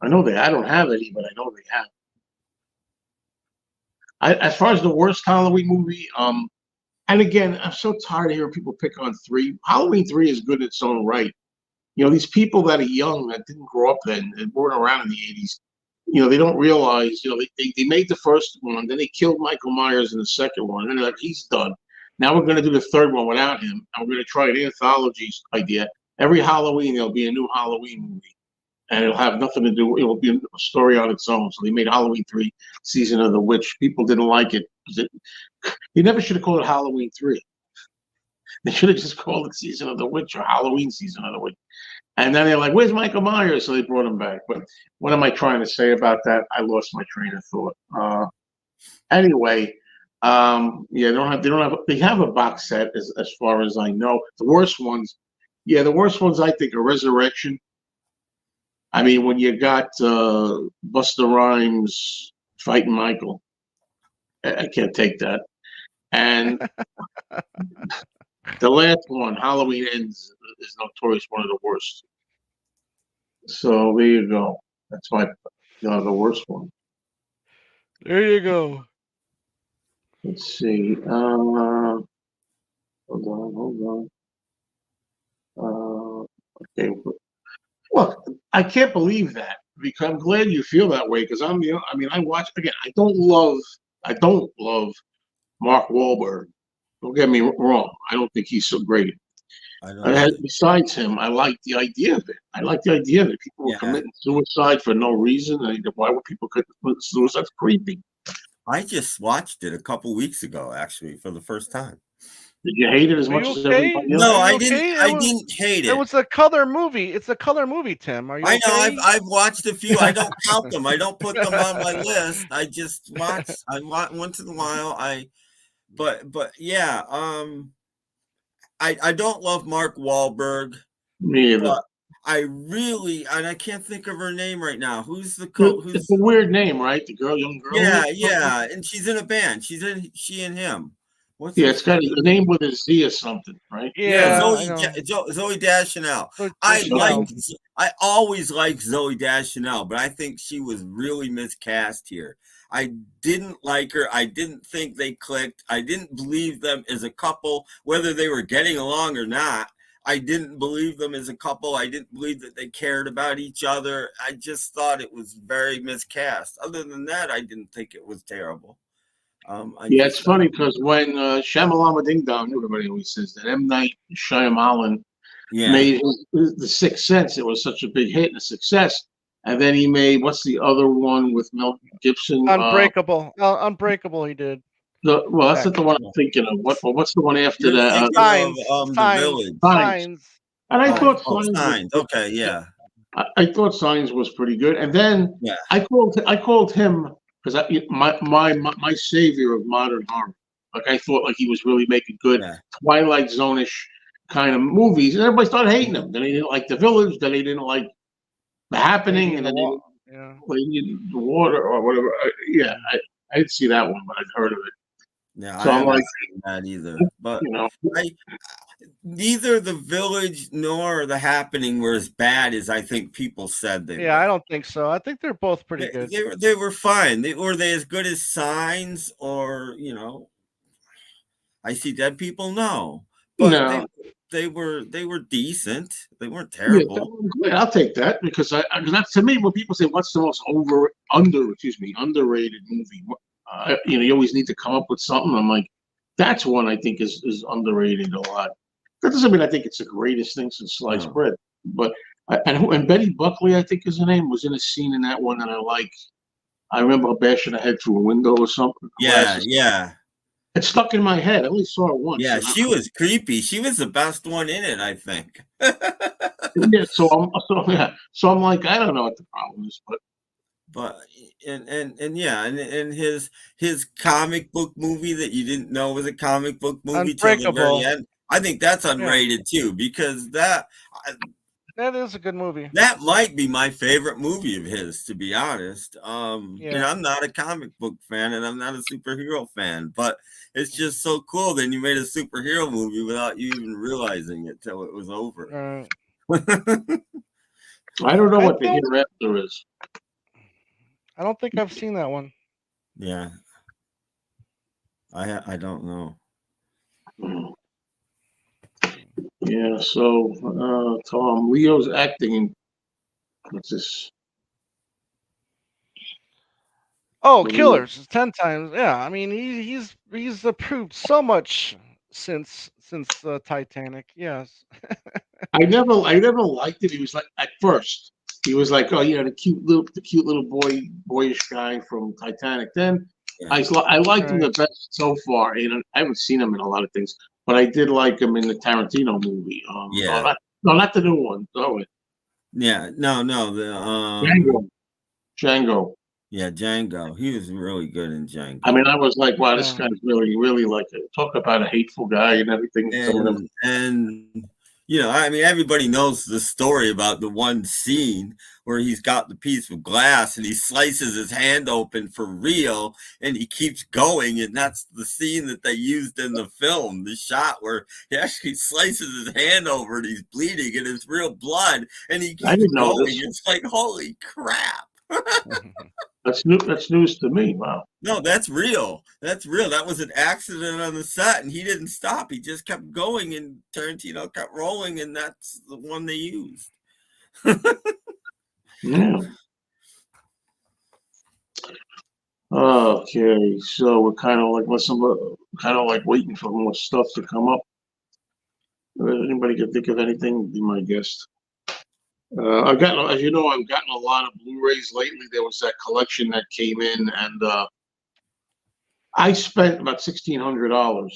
[SPEAKER 1] I know I don't have any, but I know they have. As far as the worst Halloween movie, and again, I'm so tired of hearing people pick on 3. Halloween 3 is good in its own right. These people that are young that didn't grow up then and weren't around in the 80s, they don't realize, they made the first one, then they killed Michael Myers in the second one, and they're like, he's done. Now we're going to do the third one without him, and we're going to try an anthology idea. Every Halloween, there'll be a new Halloween movie, and it'll have nothing to do, it'll be a story on its own. So they made Halloween 3, Season of the Witch. People didn't like it. They never should have called it Halloween 3. They should have just called it Season of the Witch or Halloween Season of the Witch. And then they're like, where's Michael Myers? So they brought him back. But what am I trying to say about that? I lost my train of thought. Anyway, they have a box set as far as I know. The worst ones I think are Resurrection. I mean, when you got Busta Rhymes fighting Michael, I can't take that. And the last one, Halloween Ends, is notorious one of the worst. So there you go. That's the worst one.
[SPEAKER 3] There you go.
[SPEAKER 1] Let's see. Hold on. Okay. Look, I can't believe that because I'm glad you feel that way because I watch again. I don't love Mark Wahlberg. Don't get me wrong. I don't think he's so great. Besides him, I like the idea of it. I like the idea that people were committing suicide for no reason. Why would people commit suicide? That's creepy.
[SPEAKER 2] I just watched it a couple weeks ago, actually, for the first time.
[SPEAKER 1] Did you hate it as much as everybody else?
[SPEAKER 2] No, I didn't. I didn't hate it.
[SPEAKER 3] It was a color movie. It's a color movie, Tim. Are you okay?
[SPEAKER 2] I know. I've watched a few. I don't count them. I don't put them on my list. I just watch. I once in a while. But yeah. I don't love Mark Wahlberg.
[SPEAKER 1] Me either.
[SPEAKER 2] I really, and I can't think of her name right now. Who's the
[SPEAKER 1] It's a weird name, right? The young girl.
[SPEAKER 2] Yeah, and she's in a band. She and him.
[SPEAKER 1] It's got a name with a Z or something, right?
[SPEAKER 2] Yeah, Zooey Deschanel. I always liked Zooey Deschanel, but I think she was really miscast here. I didn't like her. I didn't think they clicked. I didn't believe them as a couple, whether they were getting along or not. I didn't believe them as a couple. I didn't believe that they cared about each other. I just thought it was very miscast. Other than that, I didn't think it was terrible.
[SPEAKER 1] It's funny because when Shyamalama Ding Dong, everybody always says that M. Night Shyamalan made The Sixth Sense. It was such a big hit and a success. And then he made, what's the other one with Mel Gibson?
[SPEAKER 3] Unbreakable. Unbreakable he did.
[SPEAKER 1] That's not the one I'm thinking of. What's the one after that?
[SPEAKER 3] Signs.
[SPEAKER 1] And I thought
[SPEAKER 2] Signs. Okay, yeah.
[SPEAKER 1] I thought Signs was pretty good. And then I called him because my savior of modern horror. Like I thought, like he was really making good Twilight Zone-ish kind of movies, and everybody started hating them. Then they didn't like The Village. Then they didn't like The Happening, and then they didn't the Water or whatever. Yeah, I didn't see that one, but I'd heard of it.
[SPEAKER 2] Yeah,
[SPEAKER 1] so
[SPEAKER 2] I haven't seen that either. But neither The Village nor The Happening were as bad as I think people said they were.
[SPEAKER 3] Yeah, I don't think so. I think they're both pretty good.
[SPEAKER 2] They were fine. Were they as good as Signs or I See Dead People? No, but they were decent. They weren't terrible.
[SPEAKER 1] Yeah, I'll take that because that's, to me, when people say what's the most underrated movie, you always need to come up with something. I'm like, that's one I think is underrated a lot. That doesn't mean I think it's the greatest thing since sliced bread, but and Betty Buckley, I think is her name, was in a scene in that one that I like. I remember her bashing her head through a window or something.
[SPEAKER 2] Yeah.
[SPEAKER 1] It stuck in my head. I only saw it once.
[SPEAKER 2] Yeah, she was creepy. She was the best one in it, I think.
[SPEAKER 1] Yeah, so I'm like, I don't know what the problem is,
[SPEAKER 2] but his comic book movie that you didn't know was a comic book movie till the very end. I think that's unrated too, because that
[SPEAKER 3] is a good movie.
[SPEAKER 2] That might be my favorite movie of his, to be honest. I'm not a comic book fan and I'm not a superhero fan, but it's just so cool that you made a superhero movie without you even realizing it till it was over.
[SPEAKER 1] I don't know what the hereafter is.
[SPEAKER 3] I don't think I've seen that one.
[SPEAKER 2] Yeah. I don't know.
[SPEAKER 1] Yeah, so Tom, Leo's acting in what's this?
[SPEAKER 3] Oh, Killers 10 times. Yeah, I mean he's improved so much since Titanic. Yes.
[SPEAKER 1] I never liked it. He was like, at first he was like, oh yeah, the cute little boyish guy from Titanic. Then I liked him the best so far. I haven't seen him in a lot of things, but I did like him in the Tarantino movie. Not the new one.
[SPEAKER 2] Yeah, no,
[SPEAKER 1] Django.
[SPEAKER 2] Yeah, Django. He was really good in Django.
[SPEAKER 1] I mean, I was like, wow, this guy's really, really like talk about a hateful guy and everything.
[SPEAKER 2] And I mean, everybody knows the story about the one scene where he's got the piece of glass and he slices his hand open for real and he keeps going. And that's the scene that they used in the film, the shot where he actually slices his hand over and he's bleeding and it's real blood and he keeps going. It's like, holy crap.
[SPEAKER 1] That's news to me. Wow.
[SPEAKER 2] No, that's real. That's real. That was an accident on the set, and he didn't stop. He just kept going, and Tarantino kept rolling, and that's the one they used.
[SPEAKER 1] Yeah. Okay, so we're kind of like waiting for more stuff to come up. If anybody can think of anything, be my guest. I've gotten a lot of Blu-rays lately. There was that collection that came in, and I spent about $1,600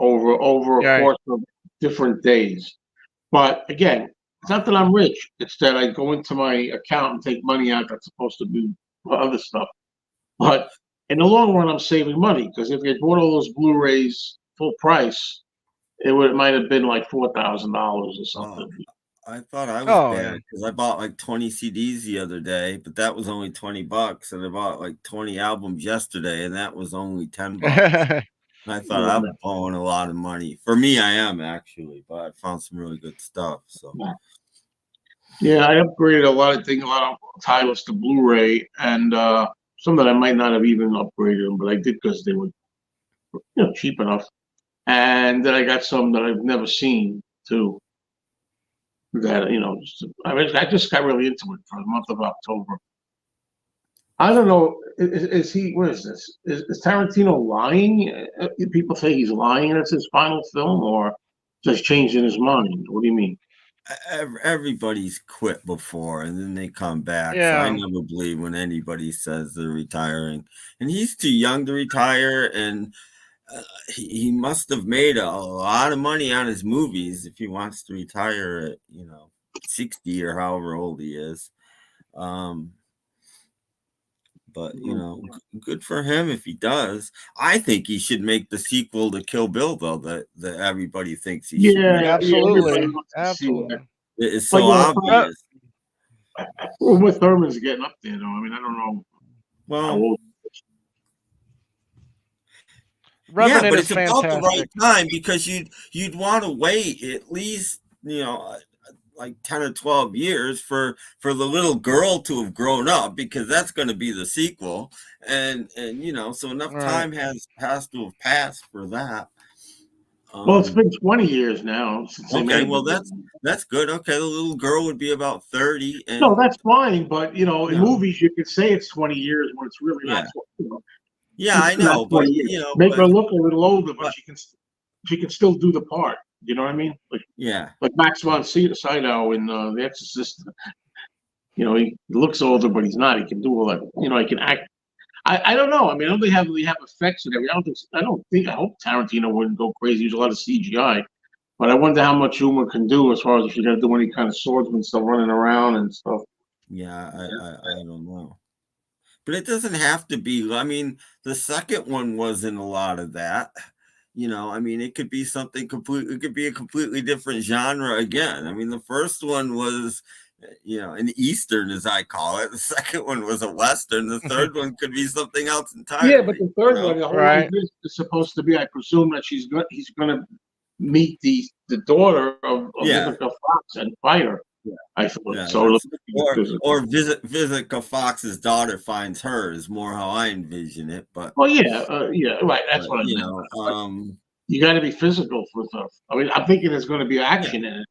[SPEAKER 1] over a course of different days. But again, it's not that I'm rich; it's that I go into my account and take money out that's supposed to be for other stuff. But in the long run, I'm saving money because if I bought all those Blu-rays full price, it might have been like $4,000 or something.
[SPEAKER 2] I thought I was bad because I bought like 20 CDs the other day, but that was only $20, and I bought like 20 albums yesterday, and that was only $10. I thought I was blowing a lot of money. For me, I am actually, but I found some really good stuff. So
[SPEAKER 1] yeah, I upgraded a lot of titles to Blu-ray, and some that I might not have even upgraded them, but I did because they were cheap enough. And then I got some that I've never seen too. That I just got really into it for the month of October. I don't know. Is he? What is this? Is Tarantino lying? People say he's lying and it's his final film, or just changing his mind. What do you mean?
[SPEAKER 2] Everybody's quit before and then they come back.
[SPEAKER 3] Yeah.
[SPEAKER 2] So I never believe when anybody says they're retiring. And he's too young to retire, and he must have made a lot of money on his movies if he wants to retire at 60 or however old he is. But you know, good for him if he does. I think he should make the sequel to Kill Bill, though. That everybody thinks he should make.
[SPEAKER 3] Absolutely,
[SPEAKER 1] wants to see that.
[SPEAKER 2] It's so obvious.
[SPEAKER 1] Uma Thurman's getting up there, though. I mean, I don't know.
[SPEAKER 2] Well,
[SPEAKER 3] Revenant
[SPEAKER 2] yeah, but
[SPEAKER 3] is
[SPEAKER 2] it's about the
[SPEAKER 3] fantastic.
[SPEAKER 2] right time because you'd want to wait at least, you know, like 10 or 12 years for the little girl to have grown up, because that's going to be the sequel, and you know, so enough time has to have passed for that.
[SPEAKER 1] Well, it's been 20 years now since they made it.
[SPEAKER 2] Well, that's good. Okay, the little girl would be about 30. And,
[SPEAKER 1] no, that's fine, but you know, in movies you could say it's 20 years when it's really not. You know,
[SPEAKER 2] yeah, I know, but you know,
[SPEAKER 1] make her look a little older, but she can still do the part. You know what I mean? Like, like Max von Sydow in The Exorcist. You know, he looks older, but he's not. He can do all that. You know, he can act. I don't know. I mean, I don't think they have effects and everything. I hope Tarantino wouldn't go crazy. Use a lot of CGI, but I wonder how much Uma can do as far as if you're gonna do any kind of swordsman stuff, running around and stuff.
[SPEAKER 2] Yeah, I don't know. But it doesn't have to be. I mean, the second one wasn't a lot of that. You know, I mean, it could be something completely. It could be a completely different genre again. I mean, the first one was, you know, an Eastern, as I call it. The second one was a Western. The third one could be something else entirely.
[SPEAKER 1] Yeah, but the third one, the whole idea is supposed to be, I presume, that he's going to meet the daughter of Vivica Fox and fight her. I thought so.
[SPEAKER 2] Or Vivica Fox's daughter finds her is more how I envision it. But
[SPEAKER 1] right. That's what I mean. Know, you got to be physical for stuff. I mean, I'm thinking there's going to be action in it.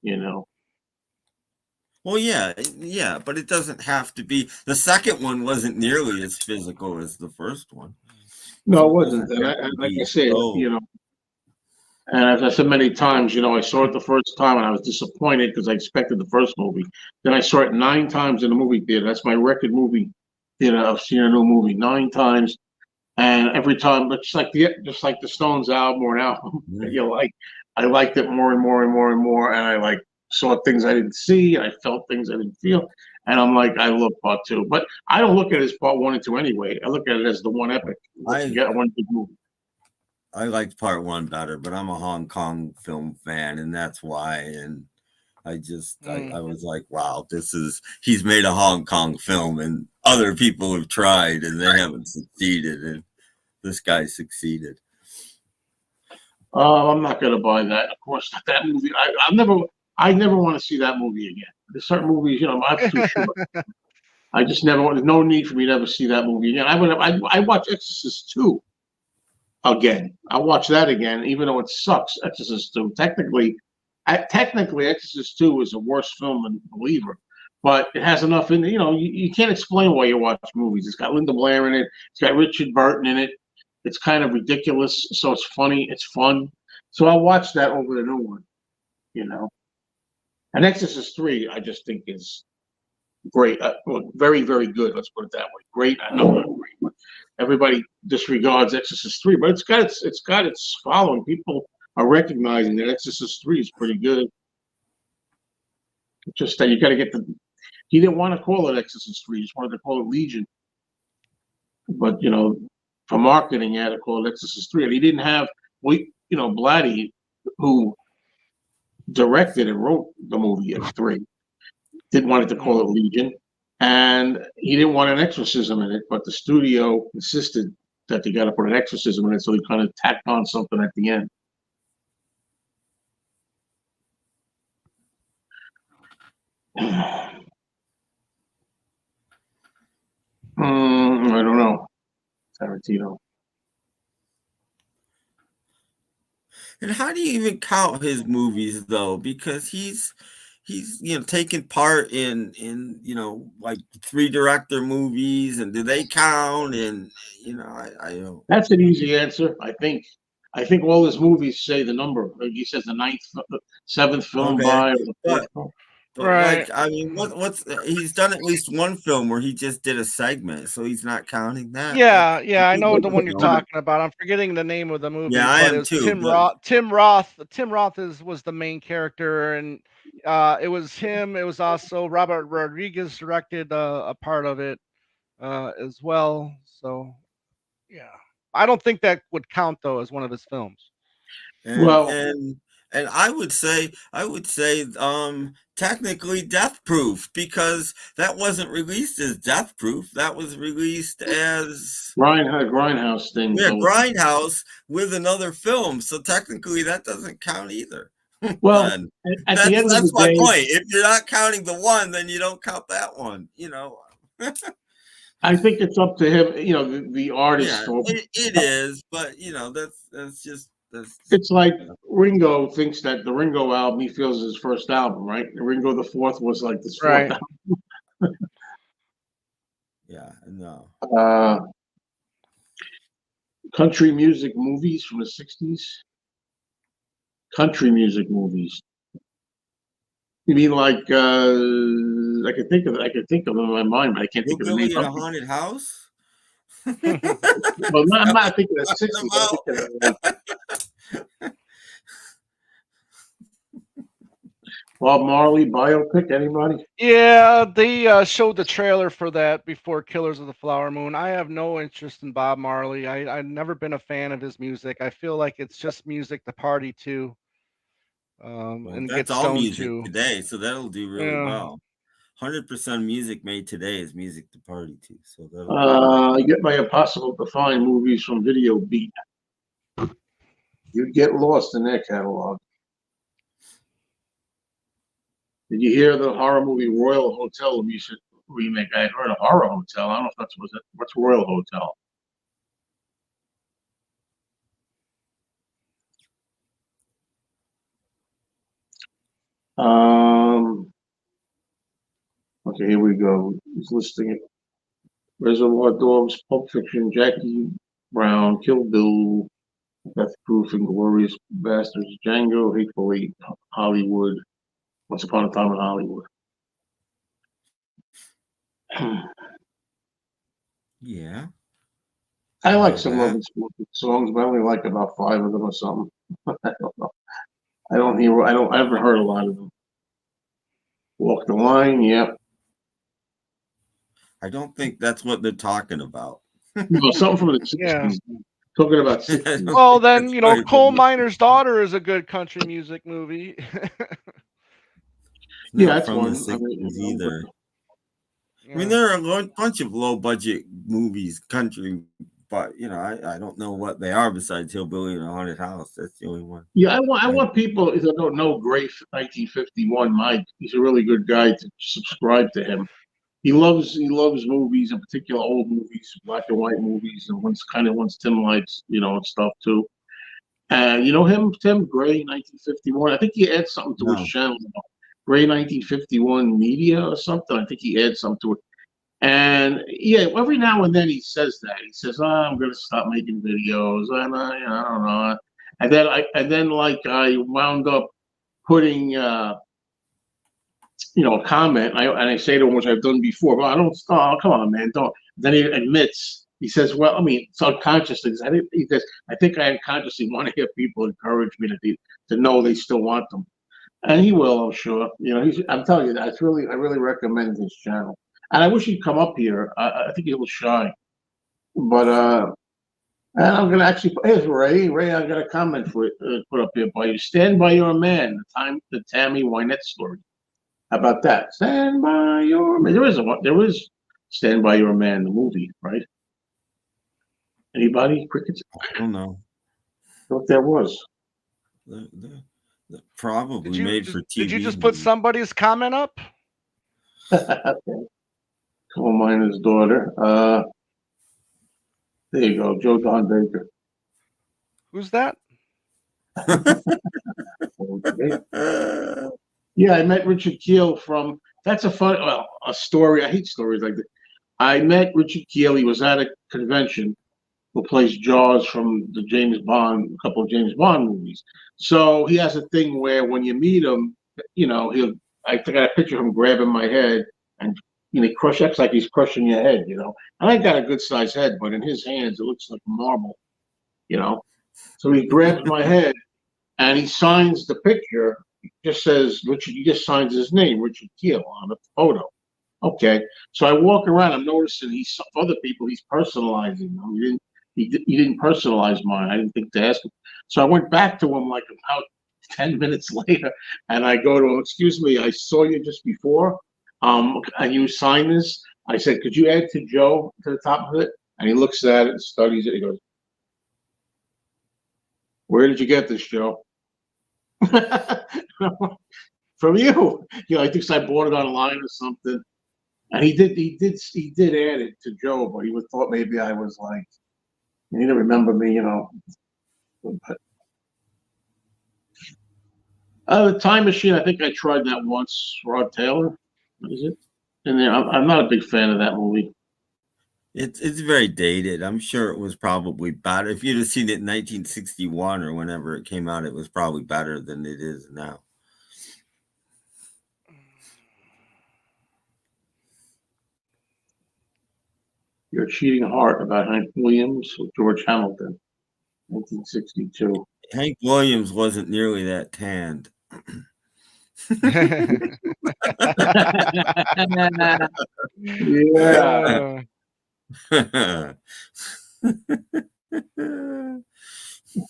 [SPEAKER 1] You know.
[SPEAKER 2] Well, yeah, but it doesn't have to be. The second one wasn't nearly as physical as the first one.
[SPEAKER 1] No, it wasn't. And like I said, you know. And as I said many times, you know, I saw it the first time and I was disappointed because I expected the first movie. Then I saw it 9 times in the movie theater. That's my record movie theater of seeing a new movie 9 times, and every time, but just like the Stones album or an album, you know, like I liked it more and more and more and more, and I saw things I didn't see, and I felt things I didn't feel, and I'm like, I love part 2, but I don't look at it as part 1 and 2 anyway. I look at it as the one epic. You get one big movie.
[SPEAKER 2] I liked part 1 better, but I'm a Hong Kong film fan, and that's why. And I just, I was like, wow, he's made a Hong Kong film, and other people have tried, and they haven't succeeded, and this guy succeeded.
[SPEAKER 1] I'm not going to buy that. Of course, that movie. I never want to see that movie again. There's certain movies, you know, I'm too sure. I just never want. There's no need for me to ever see that movie again. I watch Exorcist 2. Again, I'll watch that again, even though it sucks. Exorcist 2. Technically, Exorcist 2 is a worse film than Believer, but it has enough in it. You know, you can't explain why you watch movies. It's got Linda Blair in it. It's got Richard Burton in it. It's kind of ridiculous, so it's funny. It's fun. So I'll watch that over the new one. You know, and Exorcist 3, I just think is great. Well, very, very good. Let's put it that way. Great. I know not great, but everybody disregards Exorcist 3, but it's got its following. People are recognizing that Exorcist 3 is pretty good. It's just that you got to get he didn't want to call it Exorcist 3, he just wanted to call it Legion. But you know, for marketing, he had to call it Exorcist 3, and he didn't have Blatty, who directed and wrote the movie at 3, didn't want it to call it Legion. And he didn't want an exorcism in it, but the studio insisted that they got to put an exorcism in it, so he kind of tacked on something at the end. I don't know. Tarantino.
[SPEAKER 2] And how do you even count his movies, though? Because he's taken part in like 3 director movies, and do they count? And I don't.
[SPEAKER 1] That's an easy answer. I think all his movies say the number. He says the 9th, 7th film by.
[SPEAKER 2] But right. I mean, he's done at least one film where he just did a segment, so he's not counting that.
[SPEAKER 3] Yeah, I know the one you're talking about. I'm forgetting the name of the movie.
[SPEAKER 2] Yeah, I am too.
[SPEAKER 3] Tim Roth. Tim Roth was the main character, and it was him. It was also Robert Rodriguez directed a part of it. as well. So yeah, I don't think that would count though as one of his films.
[SPEAKER 2] and
[SPEAKER 1] Well,
[SPEAKER 2] and and I would say technically Death Proof, because that wasn't released as Death Proof. That was released as
[SPEAKER 1] Grindhouse thing.
[SPEAKER 2] yeah,
[SPEAKER 1] So,
[SPEAKER 2] Grindhouse with another film. So technically that doesn't count either.
[SPEAKER 1] well,
[SPEAKER 2] Then
[SPEAKER 1] at the
[SPEAKER 2] that's
[SPEAKER 1] end of the
[SPEAKER 2] that's my
[SPEAKER 1] day,
[SPEAKER 2] point. If you're not counting the one, then you don't count that one.
[SPEAKER 1] I think it's up to him. The
[SPEAKER 2] Yeah,
[SPEAKER 1] artist.
[SPEAKER 2] it is, but that's
[SPEAKER 1] It's like
[SPEAKER 2] you know,
[SPEAKER 1] Ringo thinks that the Ringo album he feels is his first album, right? And Ringo the Fourth was like this fourth
[SPEAKER 3] Right.
[SPEAKER 2] yeah, no.
[SPEAKER 1] album. Country music movies from the '60s. Country music movies. You mean like I could think of them in my mind, but I can't think of the name
[SPEAKER 2] Hillbilly in
[SPEAKER 1] of
[SPEAKER 2] a
[SPEAKER 1] them.
[SPEAKER 2] Haunted House?
[SPEAKER 1] Well, I'm not thinking of the '60s. I'm
[SPEAKER 2] Talking
[SPEAKER 1] thinking of Bob Marley biopic. Anybody?
[SPEAKER 3] Yeah, they showed the trailer for that before Killers of the Flower Moon. I have no interest in Bob Marley. I've never been a fan of his music. I feel like it's just music to party to,
[SPEAKER 2] Well,
[SPEAKER 3] and
[SPEAKER 2] that's
[SPEAKER 3] get
[SPEAKER 2] all
[SPEAKER 3] stoned
[SPEAKER 2] music
[SPEAKER 3] to.
[SPEAKER 2] today, so that'll do really
[SPEAKER 3] Yeah.
[SPEAKER 2] well. 100% music made today is music to party to, so that'll do really.
[SPEAKER 1] You get my impossible to find movies from Video Beat. You'd get lost in their catalog. Did you hear the horror movie Royal Hotel recent remake? I heard a horror hotel. I don't know if that's what's Royal Hotel. Um. Okay, here we go. He's listing it. Reservoir Dogs, Pulp Fiction, Jackie Brown, Kill Bill, Death Proof, Inglorious Bastards, Django, Hateful Eight, Hollywood, Once Upon a Time in Hollywood.
[SPEAKER 2] Yeah,
[SPEAKER 1] I
[SPEAKER 2] I
[SPEAKER 1] like
[SPEAKER 2] know
[SPEAKER 1] some
[SPEAKER 2] that.
[SPEAKER 1] of his songs, but I only like about 5 of them or something. I don't know. I haven't heard a lot of them. Walk the Line, yeah.
[SPEAKER 2] I don't think that's what they're talking about.
[SPEAKER 1] No, something from the
[SPEAKER 3] Yeah.
[SPEAKER 1] 60s. Talking about
[SPEAKER 2] I
[SPEAKER 1] 60s.
[SPEAKER 2] don't
[SPEAKER 3] Well,
[SPEAKER 2] think
[SPEAKER 3] then
[SPEAKER 2] that's right,
[SPEAKER 3] Coal Miner's Daughter is a good country music movie.
[SPEAKER 1] Yeah,
[SPEAKER 2] not
[SPEAKER 1] that's
[SPEAKER 2] from the
[SPEAKER 1] one. I
[SPEAKER 2] 60s
[SPEAKER 1] mean,
[SPEAKER 2] either. I mean,
[SPEAKER 3] Yeah.
[SPEAKER 2] there are a bunch of low budget movies, country, but I don't know what they are besides Hillbilly in a Haunted House. That's the only one.
[SPEAKER 1] yeah, I
[SPEAKER 2] I,
[SPEAKER 1] want people that don't know Gray 1951 Mike. He's a really good guy to subscribe to him. He loves movies, in particular old movies, black and white movies, and once Tim likes, and stuff too. And you know him, Tim Gray 1951. I think he adds something to his
[SPEAKER 2] no.
[SPEAKER 1] channel now. Gray 1951 Media or something. I think he adds something to it. And yeah, every now and then he says that. He says, I'm gonna stop making videos, and I don't know. And then like I wound up putting a comment, and I say to him, which I've done before, but I don't stop. Come on, man, don't. Then he admits, he says, well, I mean, subconsciously, he says, I think I unconsciously want to hear people encourage me to know they still want them. And he will, I'm sure. I'm telling you that I really recommend his channel. And I wish he'd come up here. I think he was shy. But and I'm gonna actually here's Ray. Ray, I got a comment for put up here by you. Stand by your man. The Tammy Wynette story. How about that? Stand by your man. There is Stand by Your Man, the movie, right? Anybody? Crickets?
[SPEAKER 2] I don't know.
[SPEAKER 1] What there was.
[SPEAKER 2] They're probably
[SPEAKER 3] Did
[SPEAKER 2] made for
[SPEAKER 3] you
[SPEAKER 2] TV.
[SPEAKER 3] just put somebody's comment up?
[SPEAKER 1] Okay. Coal Miner's Daughter. There you go, Joe Don Baker.
[SPEAKER 3] Who's that?
[SPEAKER 1] Okay. Yeah, I met Richard Kiel from. That's a story. I hate stories like that. I met Richard Kiel. He was at a convention who plays Jaws from the James Bond, a couple of James Bond movies. So he has a thing where when you meet him, I got a picture of him grabbing my head and he acts like he's crushing your head. And I got a good sized head, but in his hands it looks like marble. You know, so he grabs my head and he signs the picture. Just says Richard. He just signs his name, Richard Kiel, on the photo. Okay. So I walk around. I'm noticing other people. He's personalizing them. He didn't personalize mine. I didn't think to ask him. So I went back to him like about 10 minutes later, and I go to him. Excuse me. I saw you just before. And you signed this. I said, could you add to Joe to the top of it? And he looks at it and studies it. He goes, "Where did you get this, Joe?" From you. I think I bought it online or something. And he did add it to Joe, but he would thought maybe I was like, he didn't remember me, But, the Time Machine, I think I tried that once. Rod Taylor, what is it? And then I'm not a big fan of that movie.
[SPEAKER 2] It's very dated. I'm sure it was probably better. If you'd have seen it in 1961 or whenever it came out, it was probably better than it is now.
[SPEAKER 1] Your Cheating Heart about Hank Williams with George Hamilton, 1962.
[SPEAKER 2] Hank Williams wasn't nearly that tanned.
[SPEAKER 1] Yeah.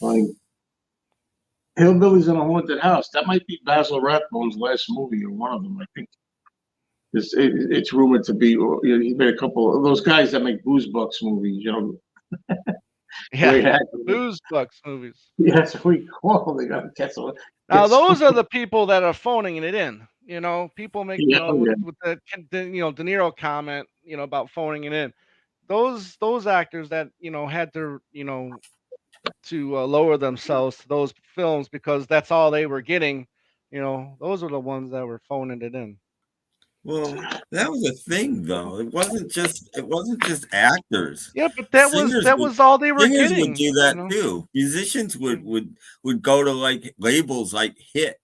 [SPEAKER 1] Like, Hillbillies in a Haunted House. That might be Basil Rathbone's last movie, or one of them. I think it's rumored to be. He made a couple of those guys that make Booze Bucks movies. Great
[SPEAKER 3] Yeah,
[SPEAKER 1] actors.
[SPEAKER 3] Booze Bucks movies.
[SPEAKER 1] Yeah, that's what we call. They got to get some.
[SPEAKER 3] Now those are the people that are phoning it in. People make
[SPEAKER 1] Yeah,
[SPEAKER 3] with the De Niro comment, about phoning it in. Those actors that had to lower themselves to those films because that's all they were getting. Those are the ones that were phoning it in.
[SPEAKER 2] Well, that was a thing, though. It wasn't just actors.
[SPEAKER 3] Yeah, but that was all they were
[SPEAKER 2] Singers
[SPEAKER 3] getting.
[SPEAKER 2] would do that too. Musicians would go to like labels like Hit,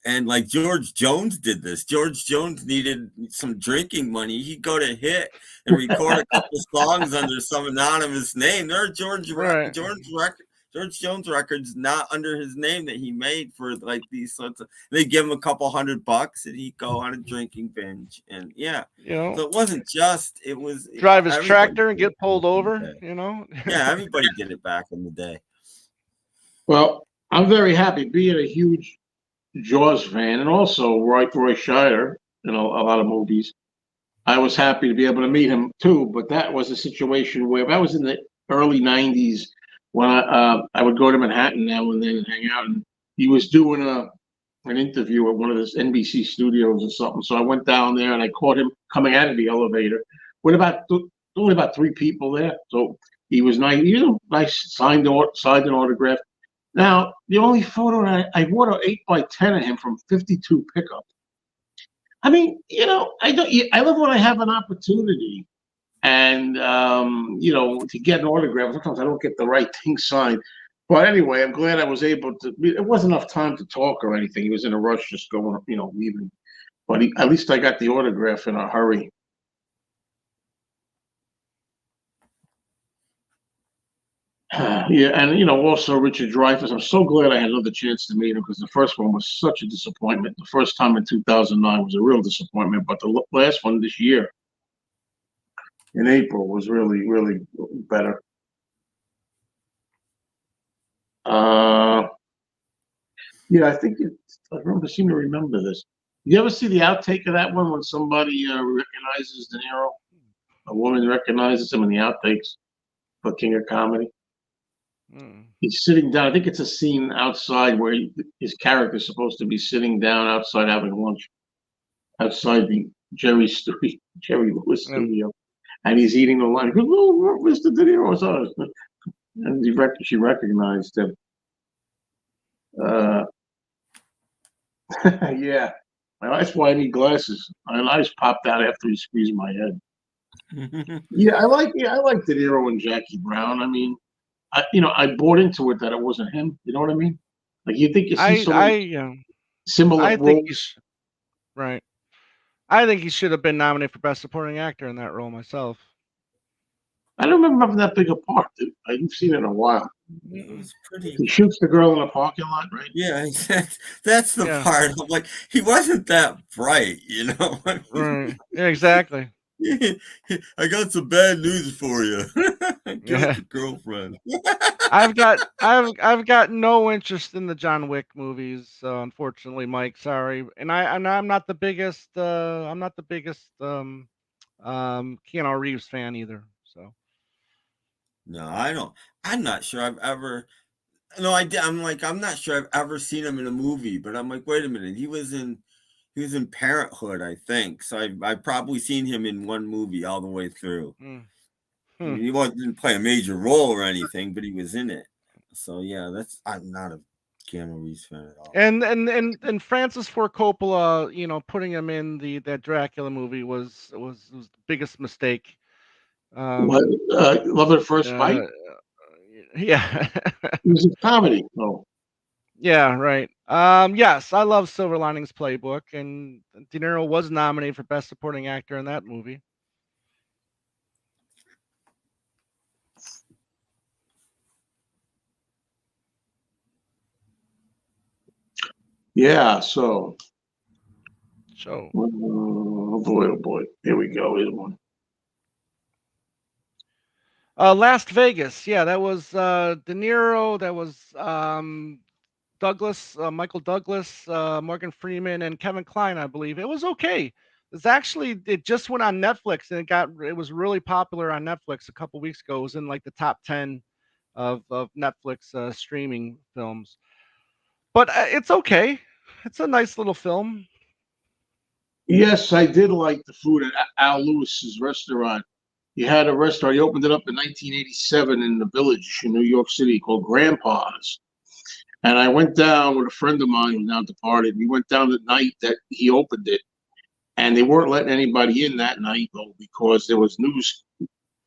[SPEAKER 2] and like George Jones did this. George Jones needed some drinking money. He'd go to Hit and record a couple songs under some anonymous name. There are George Jones records not under his name that he made for like these sorts of. They give him a couple $100 and he'd go on a drinking binge, and so it wasn't just. It was
[SPEAKER 3] drive his tractor and get pulled over.
[SPEAKER 2] Yeah, everybody did it back in the day.
[SPEAKER 1] Well, I'm very happy being a huge Jaws fan, and also Roy Scheider in a lot of movies. I was happy to be able to meet him too, but that was a situation where that was in the early '90s when I would go to Manhattan now and then and hang out, and he was doing an interview at one of his NBC studios or something. So I went down there and I caught him coming out of the elevator with only about 3 people there. So he was nice, nice, signed an autograph. Now, the only photo I bought an 8x10 of him from 52 pickup. I mean, I love when I have an opportunity and, to get an autograph. Sometimes I don't get the right thing signed. But anyway, I'm glad I was able to. It wasn't enough time to talk or anything. He was in a rush just going, leaving. But at least I got the autograph in a hurry. Yeah, and also Richard Dreyfuss. I'm so glad I had another chance to meet him because the first one was such a disappointment. The first time in 2009 was a real disappointment, but the last one this year in April was really, really better. Yeah, I seem to remember this. You ever see the outtake of that one when somebody recognizes De Niro? A woman recognizes him in the outtakes for King of Comedy. He's sitting down. I think it's a scene outside where his character is supposed to be sitting down outside having lunch outside the Jerry Lewis studio, and he's eating the lunch. He goes, "Oh, Mr. De Niro, it's us." And she recognized him. Yeah, that's why I need glasses. My eyes popped out after he squeezed my head. Yeah, I like De Niro and Jackie Brown. I mean, I bought into it that it wasn't him. You know what I mean? Like you think you see similar roles.
[SPEAKER 3] Right. I think he should have been nominated for Best Supporting Actor in that role myself.
[SPEAKER 1] I don't remember having that big a part. I haven't seen it in a while.
[SPEAKER 2] It was pretty.
[SPEAKER 1] He shoots the girl in the parking lot, right?
[SPEAKER 2] Yeah, that's the part. I'm like, he wasn't that bright, you know. I mean,
[SPEAKER 3] Right. Yeah, exactly.
[SPEAKER 2] I got some bad news for you. Killed
[SPEAKER 3] Yeah.
[SPEAKER 2] your girlfriend.
[SPEAKER 3] I've got no interest in the John Wick movies, unfortunately, Mike. Sorry, and I'm not the biggest Keanu Reeves fan either. So
[SPEAKER 2] No, I don't. I'm not sure I've ever. No, I did. I'm like, I'm not sure I've ever seen him in a movie. But I'm like, wait a minute. He was in Parenthood, I think. So I've probably seen him in one movie all the way through.
[SPEAKER 3] hmm.
[SPEAKER 2] I mean, he didn't play a major role or anything, but he was in it. So yeah, I'm not a Keanu Reeves fan at all.
[SPEAKER 3] And Francis Ford Coppola, putting him in that Dracula movie was the biggest mistake.
[SPEAKER 1] What? Love at First Bite?
[SPEAKER 3] Yeah.
[SPEAKER 1] It was a comedy. Oh.
[SPEAKER 3] Yeah, right. Yes, I love Silver Linings Playbook, and De Niro was nominated for Best Supporting Actor in that movie.
[SPEAKER 1] Yeah, so.
[SPEAKER 3] So.
[SPEAKER 1] Oh boy. Here we go. Here's one.
[SPEAKER 3] Last Vegas. Yeah, that was De Niro. That was Douglas, Michael Douglas, Morgan Freeman, and Kevin Kline, I believe. It was okay. It just went on Netflix, and it was really popular on Netflix a couple weeks ago. It was in like the top 10 of Netflix streaming films. But it's okay. It's a nice little film.
[SPEAKER 1] Yes, I did like the food at Al Lewis's restaurant. He had a restaurant. He opened it up in 1987 in the Village in New York City called Grandpa's. And I went down with a friend of mine who's now departed. We went down the night that he opened it, and they weren't letting anybody in that night though because there was news.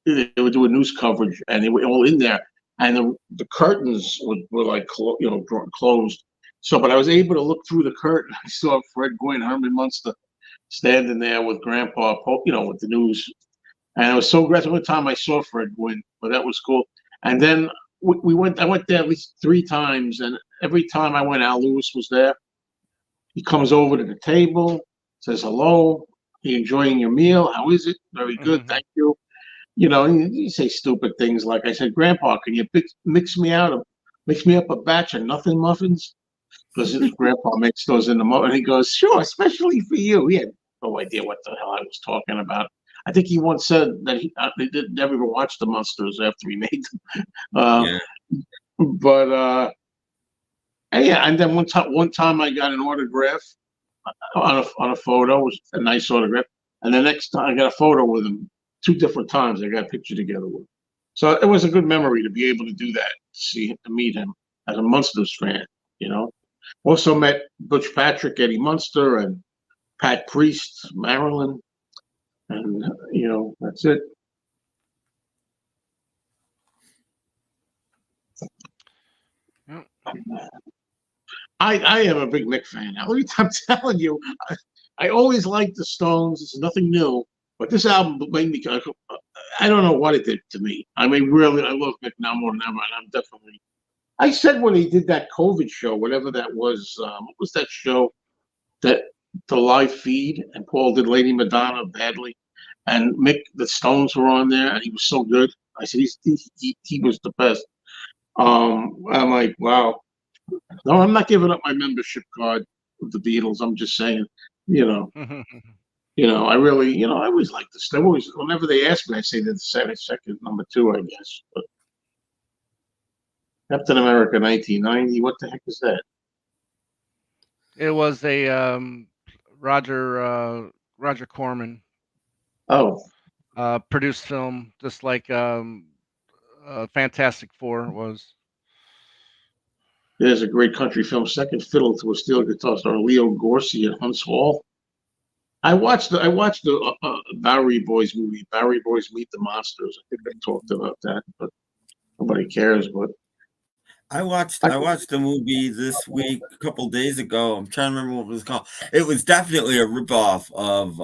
[SPEAKER 1] They were doing news coverage, and they were all in there, and the curtains were like closed. So, but I was able to look through the curtain. I saw Fred Gwynn, Herman Munster, standing there with Grandpa, with the news. And it was so great. One time I saw Fred Gwynn, but that was cool. And then we went. I went there at least 3 times, and every time I went, Al Lewis was there. He comes over to the table, says hello. You enjoying your meal? How is it? Very good, thank you. You say stupid things like, I said, Grandpa, can you mix me up a batch of nothing muffins? Because his grandpa makes those in the morning. And he goes, sure, especially for you. He had no idea what the hell I was talking about. I think he once said that they never even watched the Monsters after he made them.
[SPEAKER 2] Yeah.
[SPEAKER 1] But yeah, and then one time I got an autograph on a photo. It was a nice autograph. And the next time I got a photo with him 2 different times. I got a picture together with him. So it was a good memory to be able to do that, to meet him as a Munsters fan, Also met Butch Patrick, Eddie Munster, and Pat Priest, Marilyn. And, that's it. I am a big Mick fan. Now, I'm telling you, I always liked the Stones. It's nothing new. But this album made me, I don't know what it did to me. I mean, really, I love Mick now more than ever. And I'm definitely, I said when he did that COVID show, whatever that was, what was that show? That the live feed, and Paul did Lady Madonna badly, and Mick, the Stones were on there, and he was so good. I said he was the best. I'm like, wow. No, I'm not giving up my membership card with the Beatles. I'm just saying, I really, I always like this. They always, whenever they ask me, I say they're the second number 2, I guess. But Captain America 1990, what the heck is that?
[SPEAKER 3] It was a Roger Corman.
[SPEAKER 1] Oh,
[SPEAKER 3] produced film, just like Fantastic Four was.
[SPEAKER 1] There's a great country film, Second Fiddle to a Steel Guitar, starring Leo Gorcey and Hunts Hall. I watched the Bowery Boys movie, Bowery Boys Meet the Monsters. I think I talked about that, but nobody cares. But
[SPEAKER 2] I watched the movie this week, a couple days ago. I'm trying to remember what it was called. It was definitely a ripoff of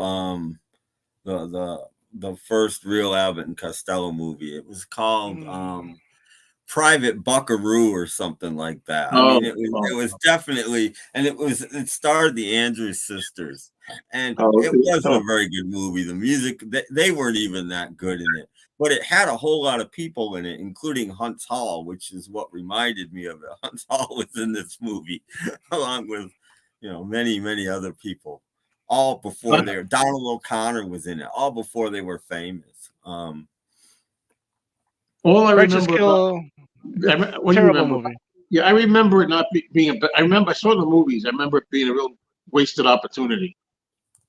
[SPEAKER 2] the first real Abbott and Costello movie. It was called Private Buckaroo or something like that. I
[SPEAKER 1] Oh,
[SPEAKER 2] mean, it was definitely, and it starred the Andrews sisters, and it wasn't a very good movie. The music, they weren't even that good in it, but it had a whole lot of people in it, including Huntz Hall, which is what reminded me of it. Huntz Hall was in this movie, along with many other people, all before they were. Donald O'Connor was in it, all before they were famous.
[SPEAKER 1] All I
[SPEAKER 3] Righteous
[SPEAKER 1] remember
[SPEAKER 3] Kill,
[SPEAKER 1] what do you
[SPEAKER 3] terrible
[SPEAKER 1] remember?
[SPEAKER 3] movie.
[SPEAKER 1] Yeah, I remember it not being I remember I saw the movies. I remember it being a real wasted opportunity.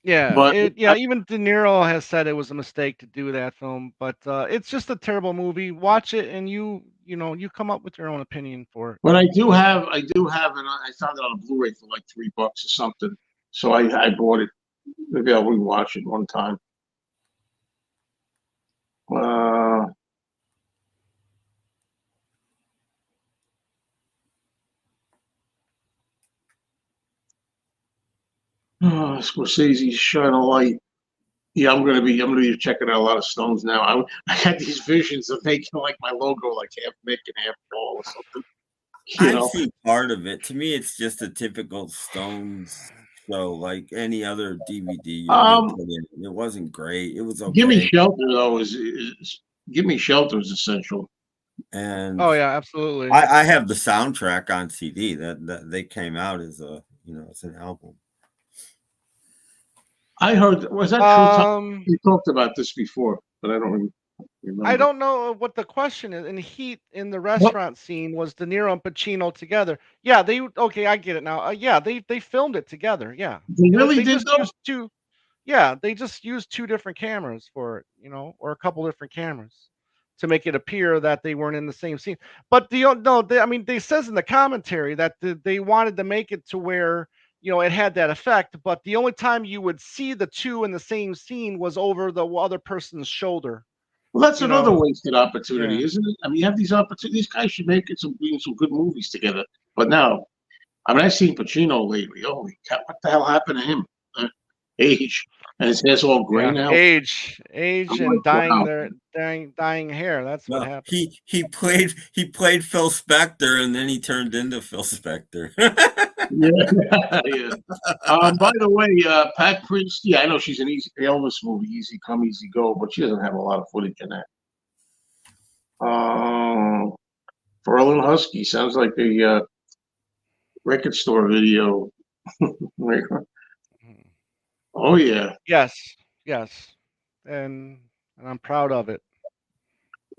[SPEAKER 3] Yeah,
[SPEAKER 1] But
[SPEAKER 3] even De Niro has said it was a mistake to do that film, but it's just a terrible movie. Watch it, and you come up with your own opinion for it.
[SPEAKER 1] but I do have and I found it on a Blu-ray for like $3 or something. So I bought it. Maybe I'll rewatch it one time. Scorsese's Shine a Light. Yeah, I'm gonna be checking out a lot of Stones now. I had these visions of making like my logo like half Mick and half Paul or something.
[SPEAKER 2] I've seen part of it. To me, it's just a typical Stones show, like any other DVD you put in. It wasn't great. It was okay.
[SPEAKER 1] Give Me Shelter though is Give Me Shelter is essential.
[SPEAKER 2] And
[SPEAKER 3] oh yeah, absolutely.
[SPEAKER 2] I have the soundtrack on CD that they came out as it's an album.
[SPEAKER 1] I heard, was that true? We talked about this before, but I don't remember.
[SPEAKER 3] I don't know what the question is. In Heat, in the restaurant scene, was De Niro and Pacino together? Yeah, okay, I get it now. Yeah, they filmed it together. Yeah,
[SPEAKER 1] they really did
[SPEAKER 3] just used two. Yeah, they just used two different cameras for it, or a couple different cameras to make it appear that they weren't in the same scene. But they says in the commentary that they wanted to make it to where it had that effect. But the only time you would see the two in the same scene was over the other person's shoulder.
[SPEAKER 1] Well, that's another wasted opportunity,
[SPEAKER 3] Yeah.
[SPEAKER 1] isn't it? I mean, you have these opportunities. These guys should make some good movies together. But now, I mean, I've seen Pacino lately. Holy cow, what the hell happened to him? Age, and his hair's all gray now.
[SPEAKER 3] Age, and dying
[SPEAKER 1] wow.
[SPEAKER 3] dying hair. That's what happened.
[SPEAKER 2] He played Phil Spector, and then he turned into Phil Spector.
[SPEAKER 1] Yeah. By the way, Pat Priest. Yeah, I know she's an Elvis movie, Easy Come, Easy Go, but she doesn't have a lot of footage in that. Berlin Husky sounds like a record store video. Oh yeah.
[SPEAKER 3] Yes, and I'm proud of it.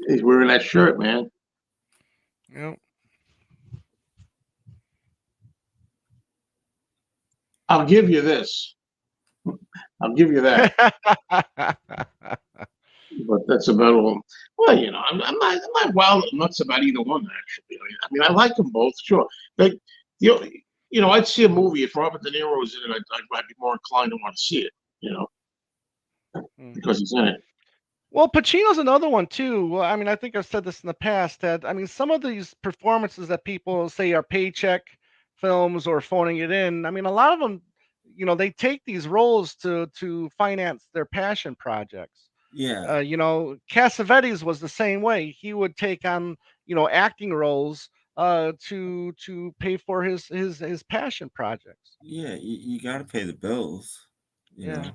[SPEAKER 1] He's wearing that shirt, man.
[SPEAKER 3] Yep.
[SPEAKER 1] I'll give you this. I'll give you that. But that's about all. Well, I'm not wild nuts about either one, actually. I mean, I like them both, sure. But I'd see a movie if Robert De Niro was in it. I'd be more inclined to want to see it, because he's in it.
[SPEAKER 3] Well, Pacino's another one too. Well, I mean, I think I've said this in the past that some of these performances that people say are paycheck films or phoning it in. I mean, a lot of them, they take these roles to finance their passion projects.
[SPEAKER 2] Yeah.
[SPEAKER 3] Cassavetes was the same way. He would take on, acting roles to pay for his passion projects.
[SPEAKER 2] Yeah, you got to pay the bills.
[SPEAKER 3] Yeah.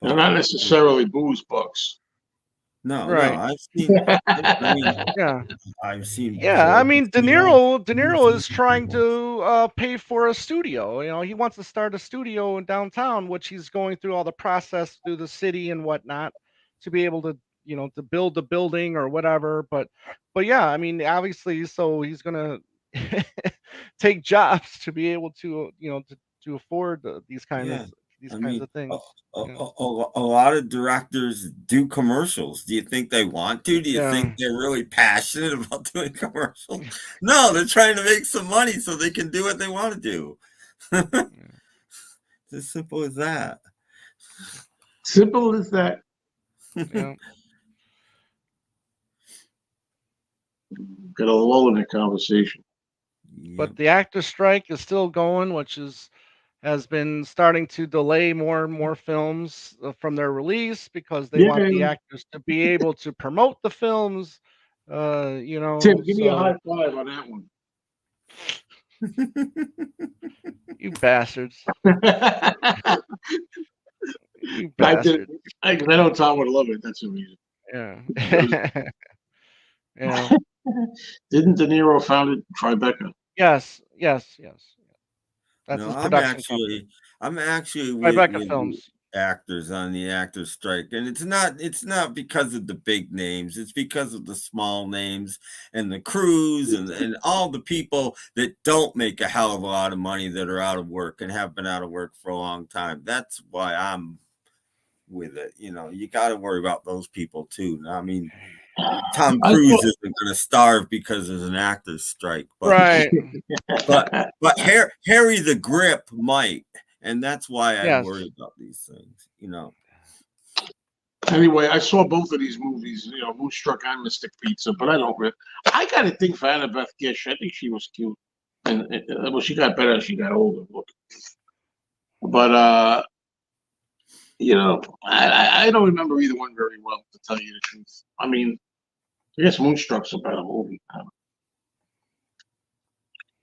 [SPEAKER 1] They're not necessarily booze bucks.
[SPEAKER 2] No,
[SPEAKER 3] right.
[SPEAKER 2] No, I've seen.
[SPEAKER 3] Yeah,
[SPEAKER 2] I've seen.
[SPEAKER 3] Yeah, I mean, De Niro is trying to pay for a studio. He wants to start a studio in downtown, which he's going through all the process through the city and whatnot to be able to, to build the building or whatever. But yeah, I mean, obviously, so he's gonna take jobs to be able to, to afford these kinds of things.
[SPEAKER 2] A lot of directors do commercials. Do you think they want to? Do you think they're really passionate about doing commercials? No, they're trying to make some money so they can do what they want to do. It's as simple as that.
[SPEAKER 1] Simple as that.
[SPEAKER 3] Yeah.
[SPEAKER 1] Got a lull in the conversation.
[SPEAKER 3] But the actor strike is still going, which has been starting to delay more and more films from their release because they want the actors to be able to promote the films You know.
[SPEAKER 1] Tim, give me a
[SPEAKER 3] So
[SPEAKER 1] high five on that one.
[SPEAKER 3] you bastards,
[SPEAKER 1] I
[SPEAKER 3] you
[SPEAKER 1] did.
[SPEAKER 3] bastards.
[SPEAKER 1] I know Tom would love it. That's the reason.
[SPEAKER 3] Yeah. Yeah.
[SPEAKER 1] Didn't De Niro founded Tribeca?
[SPEAKER 3] Yes. Yes. Yes. That's
[SPEAKER 2] No,
[SPEAKER 3] his production company.
[SPEAKER 2] I'm actually
[SPEAKER 3] Tribeca
[SPEAKER 2] with the
[SPEAKER 3] Films.
[SPEAKER 2] actors on the actors strike, and it's not because of the big names. It's because of the small names and the crews and all the people that don't make a hell of a lot of money that are out of work and have been out of work for a long time. That's why I'm with it. You know, you got to worry about those people too. I mean, Tom
[SPEAKER 1] I
[SPEAKER 2] Cruise
[SPEAKER 1] thought,
[SPEAKER 2] isn't going to starve because there's an actors strike,
[SPEAKER 3] Right.
[SPEAKER 2] but Harry the Grip might, and that's why I
[SPEAKER 3] Yes.
[SPEAKER 2] worry about these things. You know.
[SPEAKER 1] anyway, I saw both of these movies, Moonstruck and Mystic Pizza, but I don't. I got a thing for Annabeth Gish. I think she was cute, and well, she got better as she got older. Look, but I don't remember either one very well, to tell you the truth. I mean, I guess Moonstruck's a better movie.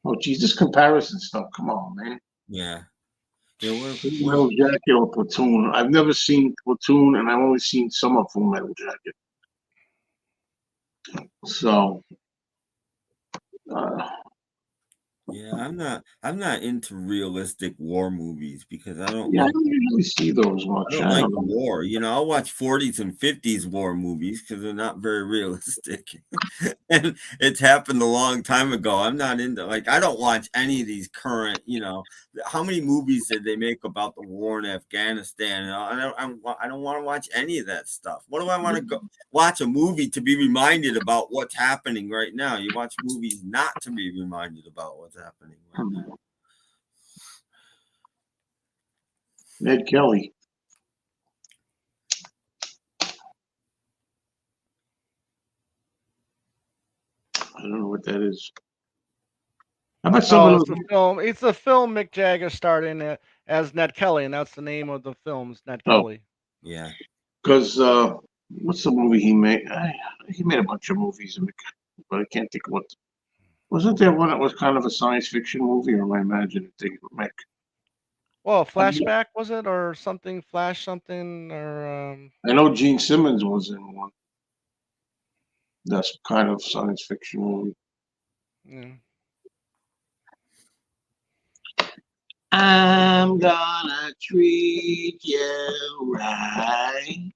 [SPEAKER 1] Oh, geez, this comparison stuff. Come on, man.
[SPEAKER 2] Yeah. Yeah.
[SPEAKER 1] Full Metal Jacket or Platoon? I've never seen Platoon, and I've only seen some of Full Metal Jacket. So,
[SPEAKER 2] Yeah, I'm not into realistic war movies because I don't
[SPEAKER 1] yeah, I
[SPEAKER 2] like
[SPEAKER 1] don't usually see those
[SPEAKER 2] I
[SPEAKER 1] much.
[SPEAKER 2] don't
[SPEAKER 1] I
[SPEAKER 2] like
[SPEAKER 1] don't know.
[SPEAKER 2] war. You know, I'll watch 40s and 50s war movies because they're not very realistic. And it's happened a long time ago. I'm not into I don't watch any of these current, how many movies did they make about the war in Afghanistan? I don't want to watch any of that stuff. What do I want to go watch a movie to be reminded about what's happening right now? You watch movies not to be reminded about what's happening right now.
[SPEAKER 1] Ed Kelly. I don't know what that is. How about some of
[SPEAKER 3] It's
[SPEAKER 1] those?
[SPEAKER 3] a film. It's a film Mick Jagger starred in as Ned Kelly, and that's the name of the film's Ned
[SPEAKER 1] Oh,
[SPEAKER 3] Kelly.
[SPEAKER 2] Yeah.
[SPEAKER 1] because what's the movie he made? He made a bunch of movies, but I can't think of what. Wasn't there one that was kind of a science fiction movie, or am I imagining things with Mick?
[SPEAKER 3] Well,
[SPEAKER 1] I mean,
[SPEAKER 3] flashback was it, or something? Flash something, or
[SPEAKER 1] I know Gene Simmons was in one. That's kind of science fiction movie.
[SPEAKER 3] yeah.
[SPEAKER 1] I'm gonna treat you right.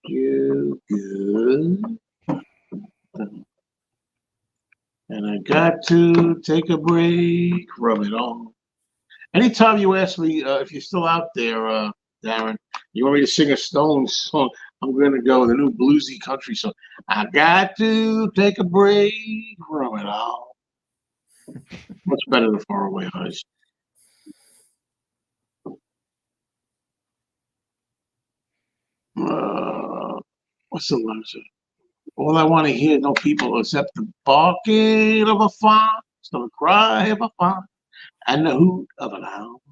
[SPEAKER 1] You good. And I got to take a break from it all. Anytime you ask me if you're still out there, Darren, you want me to sing a Stones song, I'm going to go the new bluesy country song. I got to take a break from it all. Much better than Faraway Eyes. What's the last? All I want to hear, no people except the barking of a fox, the cry of a fox, and the hoot of an owl.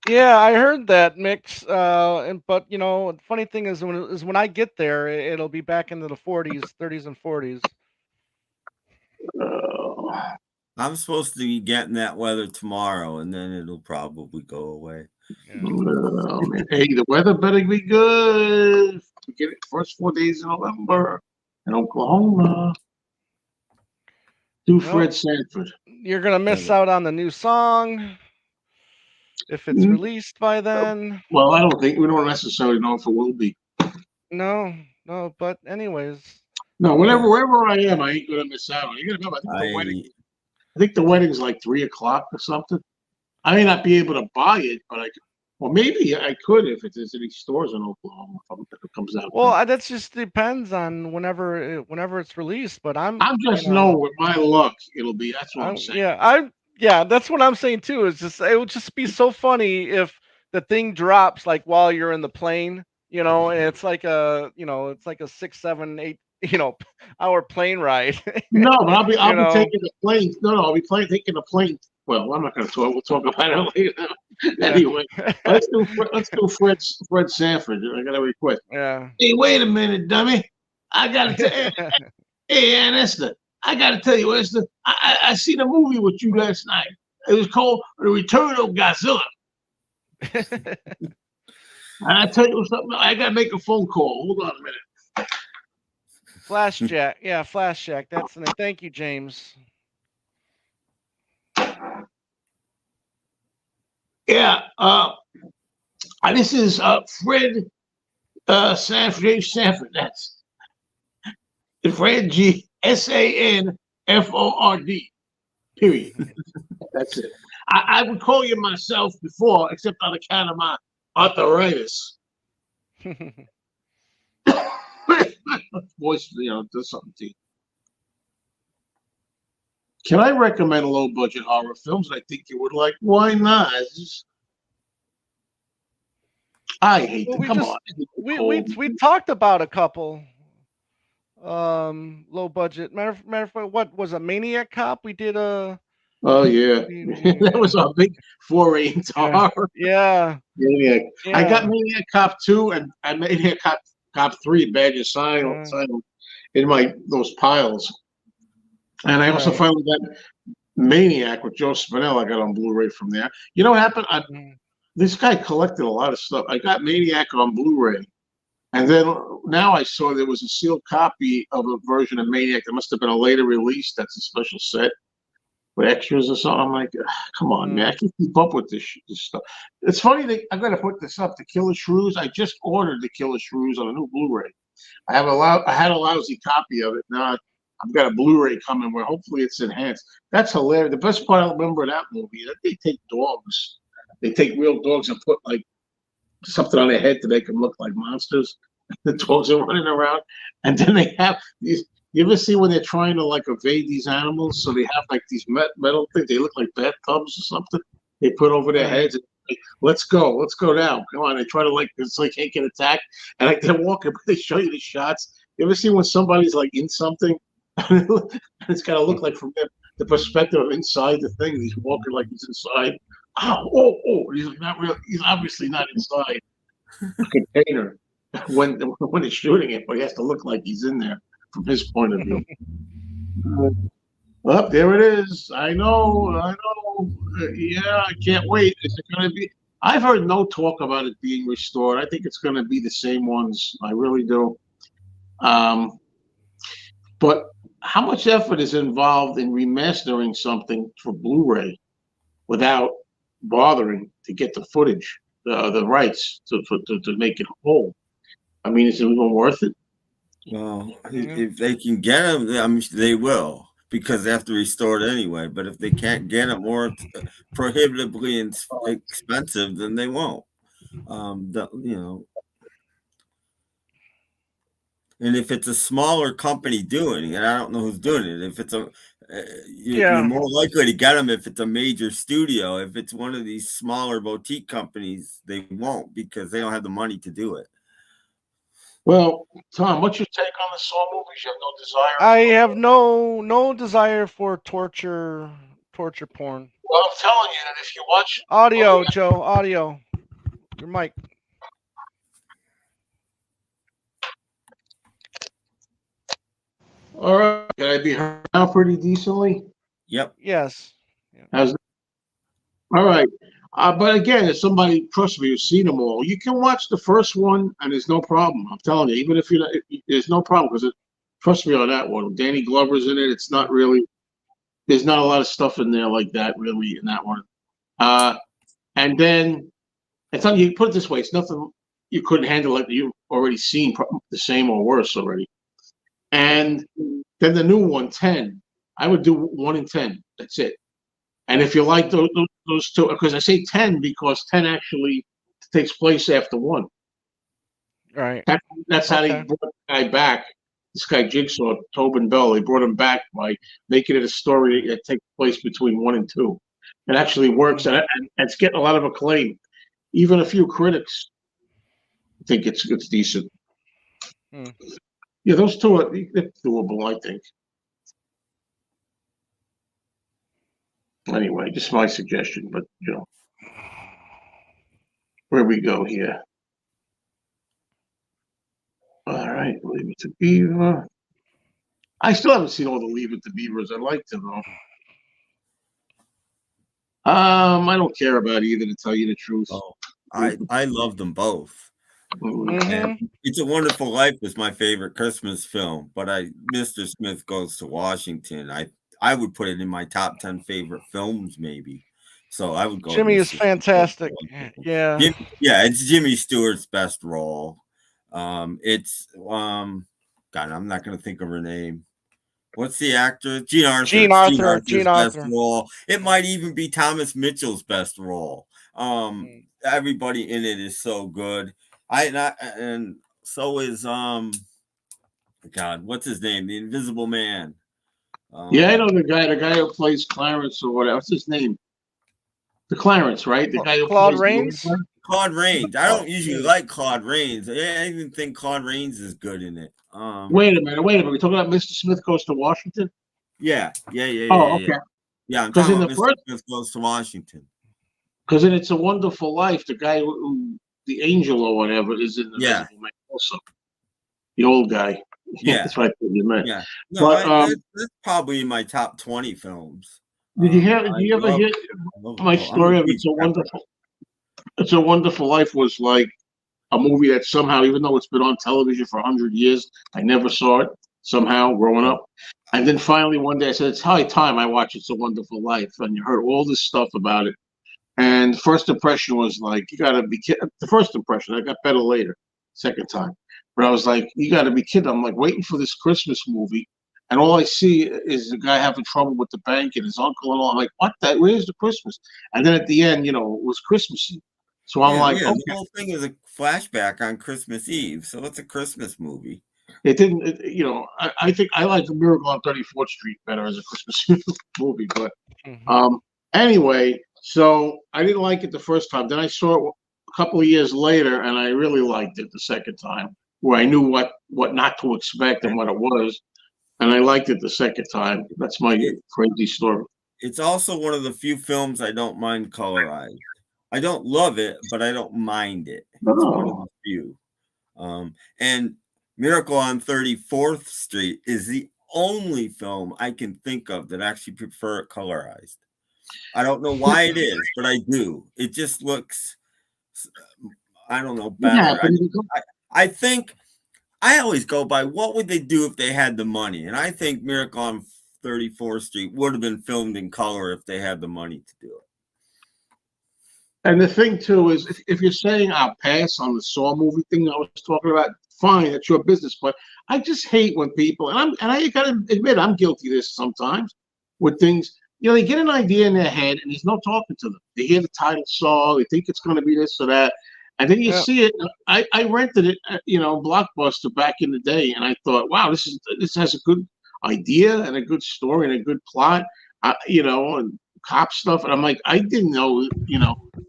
[SPEAKER 3] Yeah, I heard that mix. But the funny thing is when I get there, it'll be back into the 40s, 30s, and 40s.
[SPEAKER 2] I'm supposed to be getting that weather tomorrow, and then it'll probably go away.
[SPEAKER 3] Yeah.
[SPEAKER 1] Man. Hey, the weather better be good. We get it first 4 days in November in Oklahoma. Fred Sanford.
[SPEAKER 3] You're gonna miss out on the new song if it's released by then.
[SPEAKER 1] Well, I don't think we don't necessarily know if it will be.
[SPEAKER 3] No, but anyways.
[SPEAKER 1] No, wherever I am, I ain't gonna miss out. You gotta remember, I think the wedding's like 3:00 or something. I may not be able to buy it, but maybe I could if there's any stores in Oklahoma if it comes out.
[SPEAKER 3] Well, that just depends on whenever it's released. But I'm
[SPEAKER 1] just know with my luck, it'll be. That's what I'm saying.
[SPEAKER 3] Yeah, that's what I'm saying too. It would just be so funny if the thing drops like while you're in the plane, and it's like it's like a 6, 7, 8, hour plane ride.
[SPEAKER 1] No, but I'll be taking the plane. No, I'll be taking the plane Well, I'm not going to talk. We'll talk about it later. Anyway, let's do Fred Sanford. I got a request.
[SPEAKER 3] Yeah.
[SPEAKER 1] Hey, wait a minute, dummy. I got to tell. Hey, Aunt Esther. I got to tell you, Esther. I seen a movie with you last night. It was called The Return of Godzilla. And I tell you something. I got to make a phone call. Hold on a minute.
[SPEAKER 3] Flash Jack. Yeah, Flash Jack. That's the name. Thank you, James.
[SPEAKER 1] Yeah. This is Fred Sanford. Sanford. That's Fred Sanford. Period. That's it. I would call you myself before, except on account of my arthritis. Voice, does something to you. Can I recommend low-budget horror films? I think you would like. Why not? I hate them. Come on.
[SPEAKER 3] We talked about a couple. Low budget. Matter of fact, what was a Maniac Cop? We did a.
[SPEAKER 1] Oh yeah, that was our big foray into horror.
[SPEAKER 3] Yeah.
[SPEAKER 1] Maniac.
[SPEAKER 3] Yeah.
[SPEAKER 1] I got Maniac Cop 2 and Maniac Cop 3, Badge of Silence, in those piles. And I also finally got Maniac with Joe Spinell. I got on Blu-ray from there. You know what happened? This guy collected a lot of stuff. I got Maniac on Blu-ray, and then now I saw there was a sealed copy of a version of Maniac that must have been a later release. That's a special set with extras or something. I'm like, come on, man, I can't keep up with this stuff. It's funny that I got to put this up. The Killer Shrews. I just ordered the Killer Shrews on a new Blu-ray. I had a lousy copy of it. Now I've got a Blu-ray coming where hopefully it's enhanced. That's hilarious. The best part I remember of that movie is that they take dogs. They take real dogs and put like something on their head to make them look like monsters. The dogs are running around, and then they have these. You ever see when they're trying to like evade these animals? So they have like these metal things. They look like bathtubs or something. They put over their heads. And like, let's go down. Come on. They try to it's like can't get attacked, and like they're walking, but they show you the shots. You ever see when somebody's like in something? It's got to look like from the perspective of inside the thing. He's walking like he's inside. Oh! He's not real. He's obviously not inside the container when it's shooting it, but he has to look like he's in there from his point of view. Well, there it is. I know. Yeah, I can't wait. Is it going to be? I've heard no talk about it being restored. I think it's going to be the same ones. I really do. But how much effort is involved in remastering something for Blu-ray without bothering to get the footage, the rights to make it whole? I mean, is it even worth it?
[SPEAKER 2] Well, if they can get them, I mean, they will, because they have to restore it anyway. But if they can't get them or it's prohibitively expensive, then they won't. And if it's a smaller company doing it, and I don't know who's doing it, if it's you're more likely to get them if it's a major studio. If it's one of these smaller boutique companies, they won't because they don't have the money to do it.
[SPEAKER 1] Well, Tom, what's your take on the Saw movies? You have no desire?
[SPEAKER 3] I have no desire for torture porn.
[SPEAKER 1] Well, I'm telling you that if you watch
[SPEAKER 3] audio, Joe, audio, your mic.
[SPEAKER 1] All right, can I be heard now pretty decently?
[SPEAKER 2] Yep.
[SPEAKER 3] Yes.
[SPEAKER 1] All right. But again, if somebody, trust me, who's seen them all, you can watch the first one and there's no problem. I'm telling you, even if you're not, there's no problem because trust me on that one. Danny Glover's in it. It's not really, there's not a lot of stuff in there like that really in that one. And then it's not, you put it this way, it's nothing you couldn't handle like you've already seen the same or worse already. And then the new one, 10. I would do 1 in 10. That's it. And if you like those two, because I say 10 because 10 actually takes place after 1.
[SPEAKER 3] Right.
[SPEAKER 1] That's how they brought the guy back. This guy Jigsaw, Tobin Bell, they brought him back by making it a story that takes place between 1 and 2. It actually works, and it's getting a lot of acclaim. Even a few critics think it's decent. Yeah, those two are doable, I think. Anyway, just my suggestion, but where we go here. All right, Leave It to Beaver. I still haven't seen all the Leave It to Beavers. I'd like to though. I don't care about either, to tell you the truth.
[SPEAKER 2] Oh, I love them both.
[SPEAKER 3] Mm-hmm.
[SPEAKER 2] And It's a Wonderful Life was my favorite Christmas film, but Mr. Smith Goes to Washington. I would put it in my top 10 favorite films, maybe. So I would go.
[SPEAKER 3] Jimmy is fantastic. Yeah.
[SPEAKER 2] It's Jimmy Stewart's best role. It's God, I'm not going to think of her name. What's the actor? Gene Arthur.
[SPEAKER 3] Gene
[SPEAKER 2] Arthur's best
[SPEAKER 3] Arthur.
[SPEAKER 2] role. It might even be Thomas Mitchell's best role. Everybody in it is so good. And so is God, what's his name? The Invisible Man.
[SPEAKER 1] Yeah, I know the guy who plays Clarence or whatever. What's his name? The Clarence, right? The guy who
[SPEAKER 3] Claude
[SPEAKER 1] plays
[SPEAKER 3] Rains.
[SPEAKER 2] Claude Rains. I don't usually like Claude Rains. I even think Claude Rains is good in it.
[SPEAKER 1] Wait a minute. We're talking about Mr. Smith Goes to Washington.
[SPEAKER 2] Yeah.
[SPEAKER 1] Oh, okay.
[SPEAKER 2] Yeah, I'm talking about Mr. Smith Goes to Washington.
[SPEAKER 1] Because in It's a Wonderful Life, the guy who the angel or whatever is in the Invisible Man also. The old guy.
[SPEAKER 2] Yeah,
[SPEAKER 1] that's right. You meant.
[SPEAKER 2] Yeah, no, but, that's probably in my top 20 films.
[SPEAKER 1] Did you ever hear my story of It's a Wonderful Life was like a movie that somehow, even though it's been on television for 100 years, I never saw it somehow growing up. And then finally one day I said, it's high time I watch It's a Wonderful Life. And you heard all this stuff about it. And first impression was like, you got to be kidding. The first impression, I got better later, second time. But I was like, you got to be kidding. I'm like waiting for this Christmas movie. And all I see is the guy having trouble with the bank and his uncle and all. I'm like, what? Where's the Christmas? And then at the end, it was Christmassy. So I'm like, okay.
[SPEAKER 2] The whole thing is a flashback on Christmas Eve. So it's a Christmas movie.
[SPEAKER 1] It didn't, I think I like The Miracle on 34th Street better as a Christmas movie. But anyway, so I didn't like it the first time. Then I saw it a couple of years later, and I really liked it the second time, where I knew what not to expect and what it was. And I liked it the second time. That's my crazy story.
[SPEAKER 2] It's also one of the few films I don't mind colorized. I don't love it, but I don't mind it. It's one of the few. And Miracle on 34th Street is the only film I can think of that actually prefer it colorized. I don't know why it is, but I do. It just looks, I don't know, better. I think I always go by what would they do if they had the money? And I think Miracle on 34th Street would have been filmed in color if they had the money to do it.
[SPEAKER 1] And the thing too is, if you're saying I'll pass on the Saw movie thing I was talking about, fine, that's your business. But I just hate when people, and I gotta admit, I'm guilty of this sometimes with things. They get an idea in their head, and there's no talking to them. They hear the title Saw, they think it's going to be this or that, and then you see it. I rented it, Blockbuster back in the day, and I thought, wow, this has a good idea and a good story and a good plot, and cop stuff. And I'm like, I didn't know,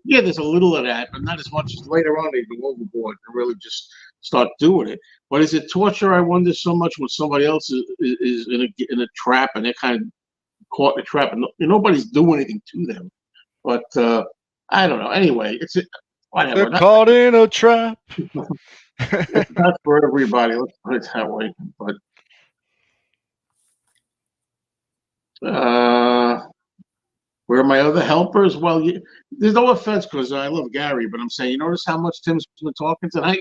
[SPEAKER 1] there's a little of that, but not as much as later on they go overboard and really just start doing it. But is it torture? I wonder so much when somebody else is in a trap and they're kind of caught in a trap and nobody's doing anything to them. But I don't know. Anyway, whatever.
[SPEAKER 3] They're caught in a trap.
[SPEAKER 1] It's not for everybody. Let's put it that way. But where are my other helpers? Well, there's no offense because I love Gary, but I'm saying, you notice how much Tim's been talking tonight?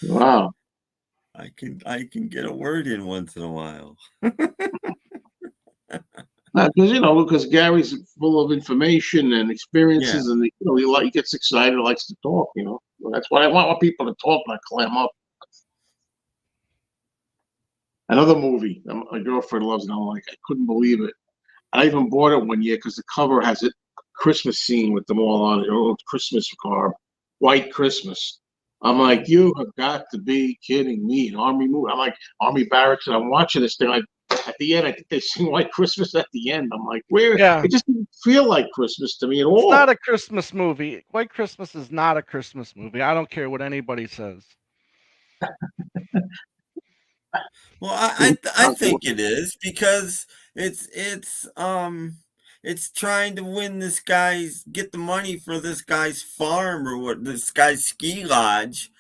[SPEAKER 1] Wow.
[SPEAKER 2] I can get a word in once in a while.
[SPEAKER 1] Because Gary's full of information and experiences, and he gets excited, likes to talk. That's what I want people to talk, not clam up. Another movie my girlfriend loves, and I'm like, I couldn't believe it. I even bought it one year because the cover has a Christmas scene with them all on it, old Christmas garb, White Christmas. I'm like, you have got to be kidding me! An Army movie. I'm like, Army barracks, and I'm watching this thing. At the end, I think they sing White Christmas at the end. I'm like, where? Yeah. It just didn't feel like Christmas to me at all.
[SPEAKER 3] It's not a Christmas movie. White Christmas is not a Christmas movie. I don't care what anybody says.
[SPEAKER 2] Well, I think it is because it's trying to get the money for this guy's farm or what this guy's ski lodge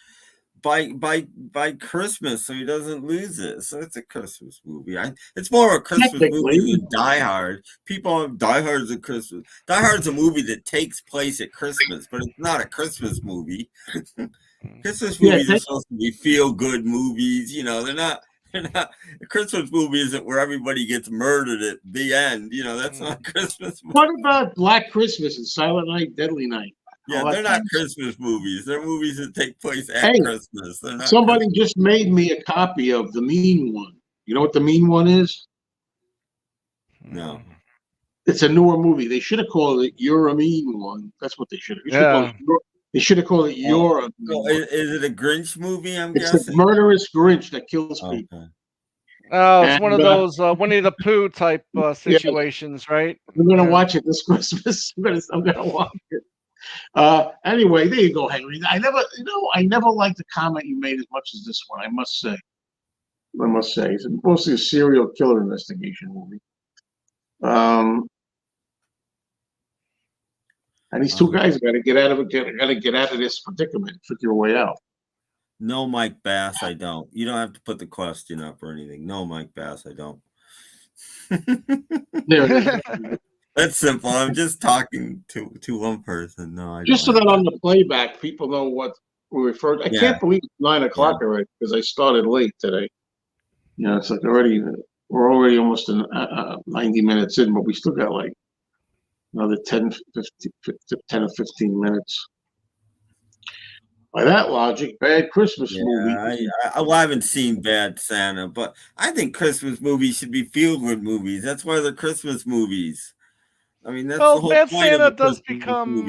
[SPEAKER 2] by Christmas, so he doesn't lose it. So it's a Christmas movie. It's more a Christmas movie than Die Hard. People Die Hard's a Christmas. Die Hard's a movie that takes place at Christmas, but it's not a Christmas movie. Christmas movies are supposed to be feel good movies. You know, they're not. A Christmas movie isn't where everybody gets murdered at the end. You know, that's not a Christmas movie.
[SPEAKER 1] What about Black Christmas and Silent Night, Deadly Night?
[SPEAKER 2] Yeah, they're not Christmas movies. They're movies that take place at Christmas.
[SPEAKER 1] Somebody just made me a copy of The Mean One. You know what The Mean One is?
[SPEAKER 2] No.
[SPEAKER 1] It's a newer movie. They should have called it You're a Mean One. That's what they should have. They should have called it You're a Mean One.
[SPEAKER 2] Is it a Grinch movie, I'm
[SPEAKER 1] guessing?
[SPEAKER 2] It's
[SPEAKER 1] a murderous Grinch that kills people.
[SPEAKER 3] Oh, it's one of those Winnie the Pooh type situations, right?
[SPEAKER 1] I'm going to watch it this Christmas. I'm going to watch it. Anyway, there you go, Henry. I never liked the comment you made as much as this one. I must say, it's mostly a serial killer investigation movie. And these two guys got to get out of it. Got to get out of this predicament. Figure a way out.
[SPEAKER 2] No, Mike Bass, I don't. You don't have to put the question up or anything. No, Mike Bass, I don't. That's simple. I'm just talking to one person. No, I
[SPEAKER 1] just
[SPEAKER 2] don't
[SPEAKER 1] so that on the playback, people know what we refer to. I can't believe it's 9 o'clock already because I started late today. You know, it's like we're already almost 90 minutes in, but we still got like another 10 or 15 minutes. By that logic, Bad Christmas movie.
[SPEAKER 2] I haven't seen Bad Santa, but I think Christmas movies should be feel-good movies. That's why they're Christmas movies. I mean, that's the whole
[SPEAKER 3] Bad
[SPEAKER 2] point
[SPEAKER 3] Santa
[SPEAKER 2] of
[SPEAKER 3] does become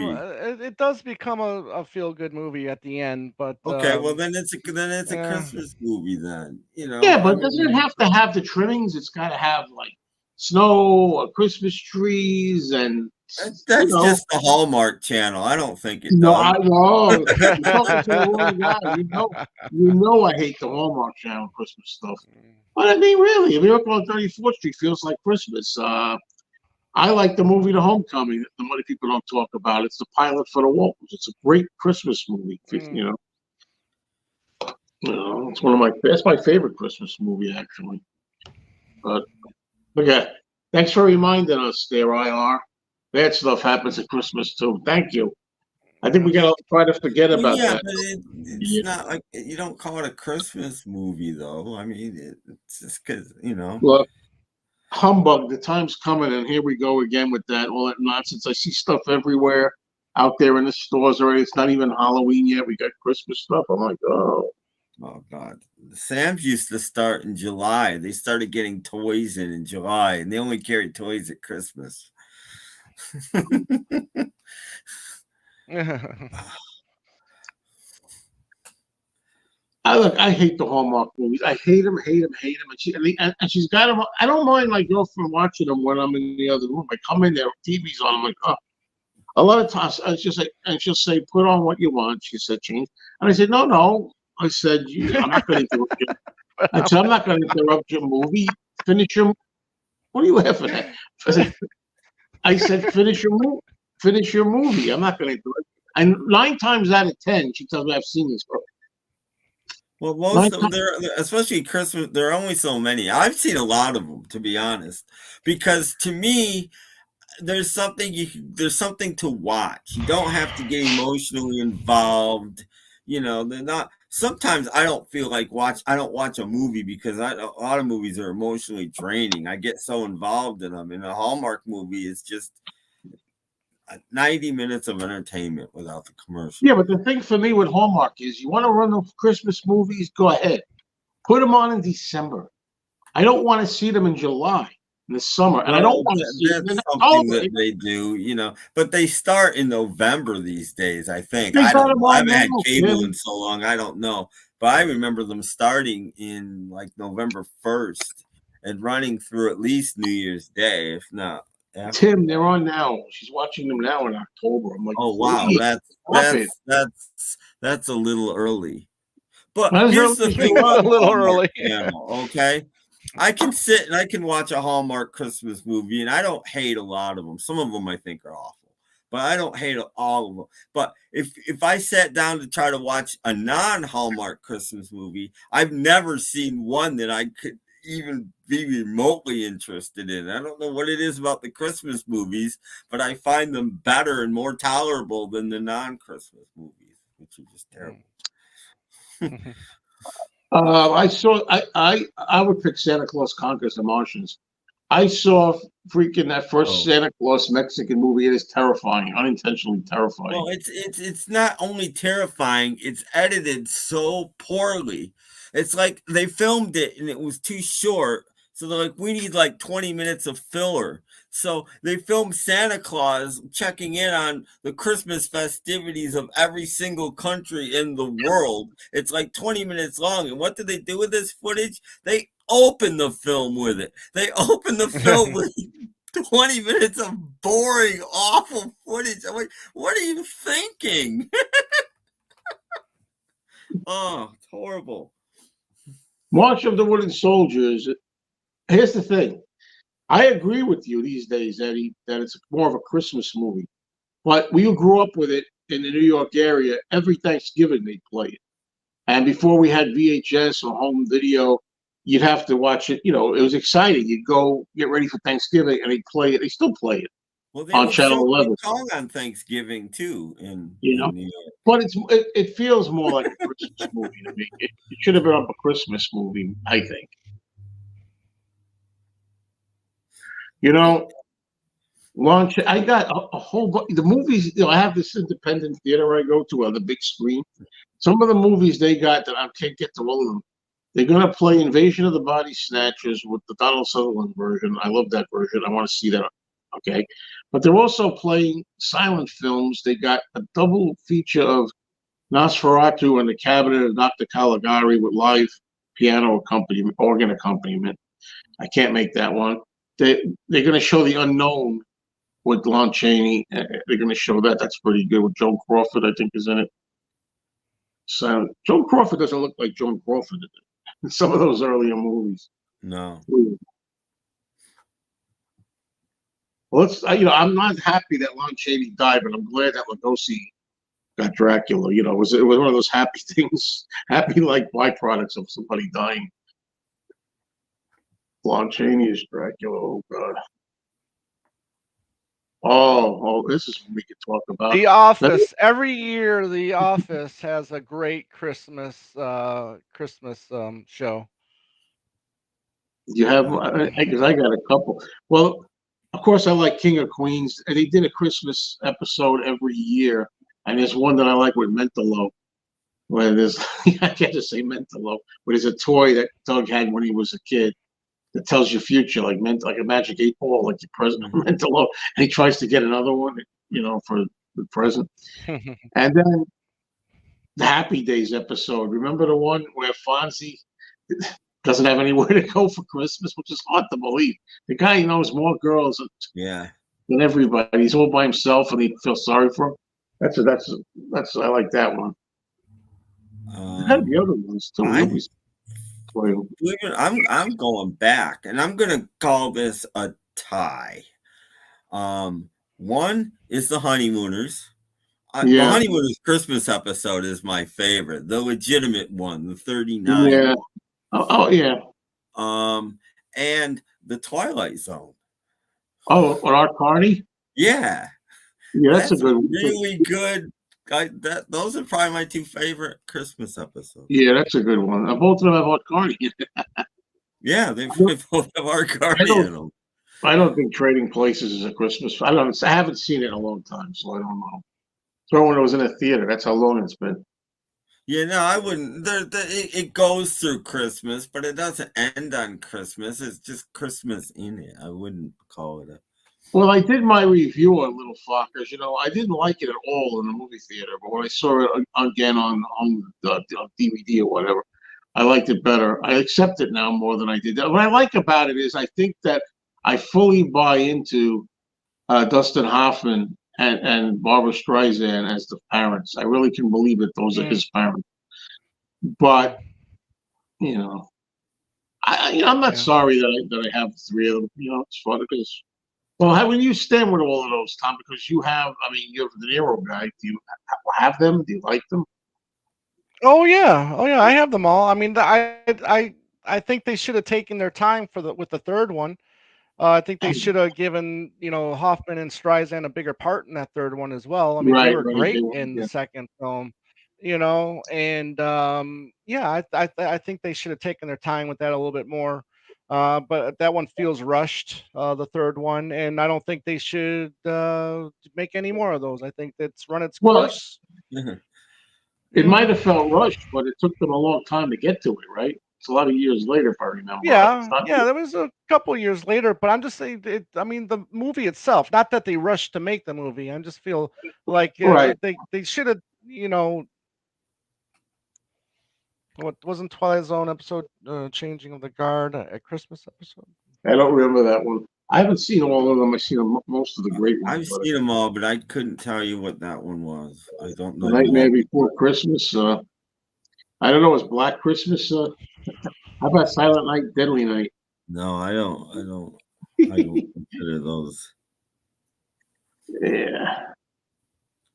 [SPEAKER 3] it does become a feel-good movie at the end, but
[SPEAKER 2] okay, well then it's a Christmas movie then, you know.
[SPEAKER 1] Yeah, but doesn't it have to have the trimmings? It's got to have like snow or Christmas trees and.
[SPEAKER 2] That's just the Hallmark Channel. I don't think it does.
[SPEAKER 1] No, I know. You're talking to the wrong guy. You know I hate the Hallmark Channel Christmas stuff. But I mean, really, Miracle on 34th Street feels like Christmas. I like the movie The Homecoming. The many people don't talk about. It's the pilot for The Wolves. It's a great Christmas movie. You know, it's that's my favorite Christmas movie actually. But okay, thanks for reminding us there, IR. Bad stuff happens at Christmas too. Thank you. I think we gotta try to forget about that.
[SPEAKER 2] But it's not like you don't call it a Christmas movie, though. I mean, it's just because
[SPEAKER 1] Look, humbug. The time's coming, and here we go again with all that nonsense. I see stuff everywhere out there in the stores already. It's not even Halloween yet. We got Christmas stuff. I'm like, oh
[SPEAKER 2] God. Sam's used to start in July. They started getting toys in July, and they only carry toys at Christmas.
[SPEAKER 1] I hate the Hallmark movies. I hate them. And she's got them. I don't mind my girlfriend watching them when I'm in the other room. I come in there, TV's on. I'm like, oh. A lot of times, she'll say, put on what you want. She said, change. And I said, no. I said, I'm not going to interrupt you. I said, I'm not going to interrupt your movie. Finish your. What are you laughing at? I said, finish your movie. I'm not going to interrupt. And 9 times out of 10, she tells me I've seen this already.
[SPEAKER 2] Well, most of them, especially Christmas, there are only so many. I've seen a lot of them, to be honest, because to me, there's something to watch. You don't have to get emotionally involved. You know, they're not. Sometimes I don't feel like I don't watch a movie because a lot of movies are emotionally draining. I get so involved in them. And a Hallmark movie is just 90 minutes of entertainment without the commercial.
[SPEAKER 1] Yeah, but the thing for me with Hallmark is you want to run the Christmas movies, go ahead. Put them on in December. I don't want to see them in July, in the summer. And I don't want to see them in
[SPEAKER 2] October. That they do, but they start in November these days, I think. I haven't had cable in so long, I don't know. But I remember them starting in like November 1st and running through at least New Year's Day, if not.
[SPEAKER 1] Tim, they're on now. She's watching them now in October. I'm like,
[SPEAKER 2] oh wow, that's a little early. But
[SPEAKER 1] Not as
[SPEAKER 2] here's
[SPEAKER 1] early
[SPEAKER 2] the
[SPEAKER 1] as
[SPEAKER 2] thing
[SPEAKER 1] you
[SPEAKER 2] about
[SPEAKER 3] A
[SPEAKER 2] the
[SPEAKER 3] little
[SPEAKER 2] Hallmark
[SPEAKER 3] early.
[SPEAKER 2] channel, okay? I can sit and I can watch a Hallmark Christmas movie, and I don't hate a lot of them. Some of them I think are awful, but I don't hate all of them. But if I sat down to try to watch a non-Hallmark Christmas movie, I've never seen one that I could even be remotely interested in. I don't know what it is about the Christmas movies, but I find them better and more tolerable than the non-Christmas movies, which are just terrible.
[SPEAKER 1] I would pick Santa Claus Conquers the Martians. I saw freaking that first Santa Claus Mexican movie. It is terrifying, unintentionally terrifying.
[SPEAKER 2] Well, it's not only terrifying, it's edited so poorly. It's like they filmed it and it was too short. So they're like, we need like 20 minutes of filler. So they filmed Santa Claus checking in on the Christmas festivities of every single country in the world. It's like 20 minutes long. And what did they do with this footage? They opened the film with it. They opened the film with 20 minutes of boring, awful footage. I'm like, what are you thinking? Oh, it's horrible.
[SPEAKER 1] March of the Wooden Soldiers. Here's the thing. I agree with you these days, Eddie, that it's more of a Christmas movie. But we grew up with it in the New York area. Every Thanksgiving they play it. And before we had VHS or home video, you'd have to watch it. You know, it was exciting. You'd go get ready for Thanksgiving and they'd play it. They still play it.
[SPEAKER 2] Well, they
[SPEAKER 1] on
[SPEAKER 2] would
[SPEAKER 1] Channel
[SPEAKER 2] show
[SPEAKER 1] 11.
[SPEAKER 2] song on Thanksgiving too in
[SPEAKER 1] You know,
[SPEAKER 2] New York.
[SPEAKER 1] but it feels more like a Christmas movie to me. It should have been a Christmas movie, I think. You know, launch. I got a whole bunch. The movies. You know, I have this independent theater I go to on the big screen. Some of the movies they got that I can't get to all of them. They're gonna play Invasion of the Body Snatchers with the Donald Sutherland version. I love that version. I want to see that. Okay, but they're also playing silent films. They got a double feature of Nosferatu and the Cabinet of Dr. Caligari with live piano accompaniment, organ accompaniment. I can't make that one. They're going to show The Unknown with Lon Chaney. They're going to show that. That's pretty good with Joan Crawford, I think, is in it. So Joan Crawford doesn't look like Joan Crawford in some of those earlier movies.
[SPEAKER 2] No.
[SPEAKER 1] Well, I'm not happy that Lon Chaney died, but I'm glad that Lugosi got Dracula. You know, it was one of those happy things, happy like byproducts of somebody dying. Lon Chaney is Dracula. Oh God. Oh, this is what we could talk about.
[SPEAKER 3] The Office. Every year, The Office has a great Christmas show.
[SPEAKER 1] You have, because I got a couple. Well, of course, I like King of Queens, and they did a Christmas episode every year, and there's one that I like with Mentalo, where there's I can't just say Mentalo, but it's a toy that Doug had when he was a kid that tells your future, like a magic 8 ball, like your present Mentalo, and he tries to get another one, you know, for the present. And then the Happy Days episode. Remember the one where Fonzie doesn't have anywhere to go for Christmas, which is hard to believe. The guy knows more girls than everybody. He's all by himself, and he feels sorry for him. That's I like that one. I had the other ones too.
[SPEAKER 2] I'm going back, and I'm gonna call this a tie. One is the Honeymooners. The Honeymooners Christmas episode is my favorite, the legitimate one, the 39.
[SPEAKER 1] Yeah. Oh yeah.
[SPEAKER 2] And the Twilight Zone.
[SPEAKER 1] Oh, or Art Carney?
[SPEAKER 2] Yeah.
[SPEAKER 1] Yeah, that's a good one.
[SPEAKER 2] Really good. Those are probably my two favorite Christmas episodes.
[SPEAKER 1] Yeah, that's a good one. Both of them have Art Carney.
[SPEAKER 2] Yeah, they both have Art Carney in them.
[SPEAKER 1] I don't think Trading Places is a Christmas. I haven't seen it in a long time, so I don't know. So when it was in a theater, that's how long it's been.
[SPEAKER 2] Yeah, no, I wouldn't. It goes through Christmas, but it doesn't end on Christmas. It's just Christmas in it. I wouldn't call it a.
[SPEAKER 1] Well, I did my review on Little Fockers. You know, I didn't like it at all in the movie theater, but when I saw it again on DVD or whatever, I liked it better. I accept it now more than I did. What I like about it is I think that I fully buy into Dustin Hoffman and Barbara Streisand as the parents. I really can believe that those are his parents. But you know, I'm not sorry that I have 3 of them. You know, it's fun because. Well, how will you stand with all of those, Tom? Because you have, I mean, you're the Nero guy. Do you have them? Do you like them?
[SPEAKER 3] Oh yeah, I have them all. I mean, I think they should have taken their time with the third one. I think they should have given Hoffman and Streisand a bigger part in that third one as well. I mean, they
[SPEAKER 1] Right,
[SPEAKER 3] were
[SPEAKER 1] right.
[SPEAKER 3] great in the second film, and yeah, I think they should have taken their time with that a little bit more. But that one feels rushed, the third one, and I don't think they should make any more of those. I think that's run its
[SPEAKER 1] Well,
[SPEAKER 3] course.
[SPEAKER 1] it might have felt rushed, but it took them a long time to get to it, right? It's a lot of years later, if I remember.
[SPEAKER 3] Yeah, there was a couple years later, but I'm just saying, I mean, the movie itself, not that they rushed to make the movie. I just feel like
[SPEAKER 1] Right.
[SPEAKER 3] they should have, what wasn't Twilight Zone episode, Changing of the Guard, a Christmas episode?
[SPEAKER 1] I don't remember that one. I haven't seen all of them. I've seen most of the great ones.
[SPEAKER 2] I've seen them all, but I couldn't tell you what that one was. I don't know.
[SPEAKER 1] Nightmare Before Christmas. I don't know. It's Black Christmas. How about Silent Night, Deadly Night?
[SPEAKER 2] No, I don't consider those
[SPEAKER 1] Yeah.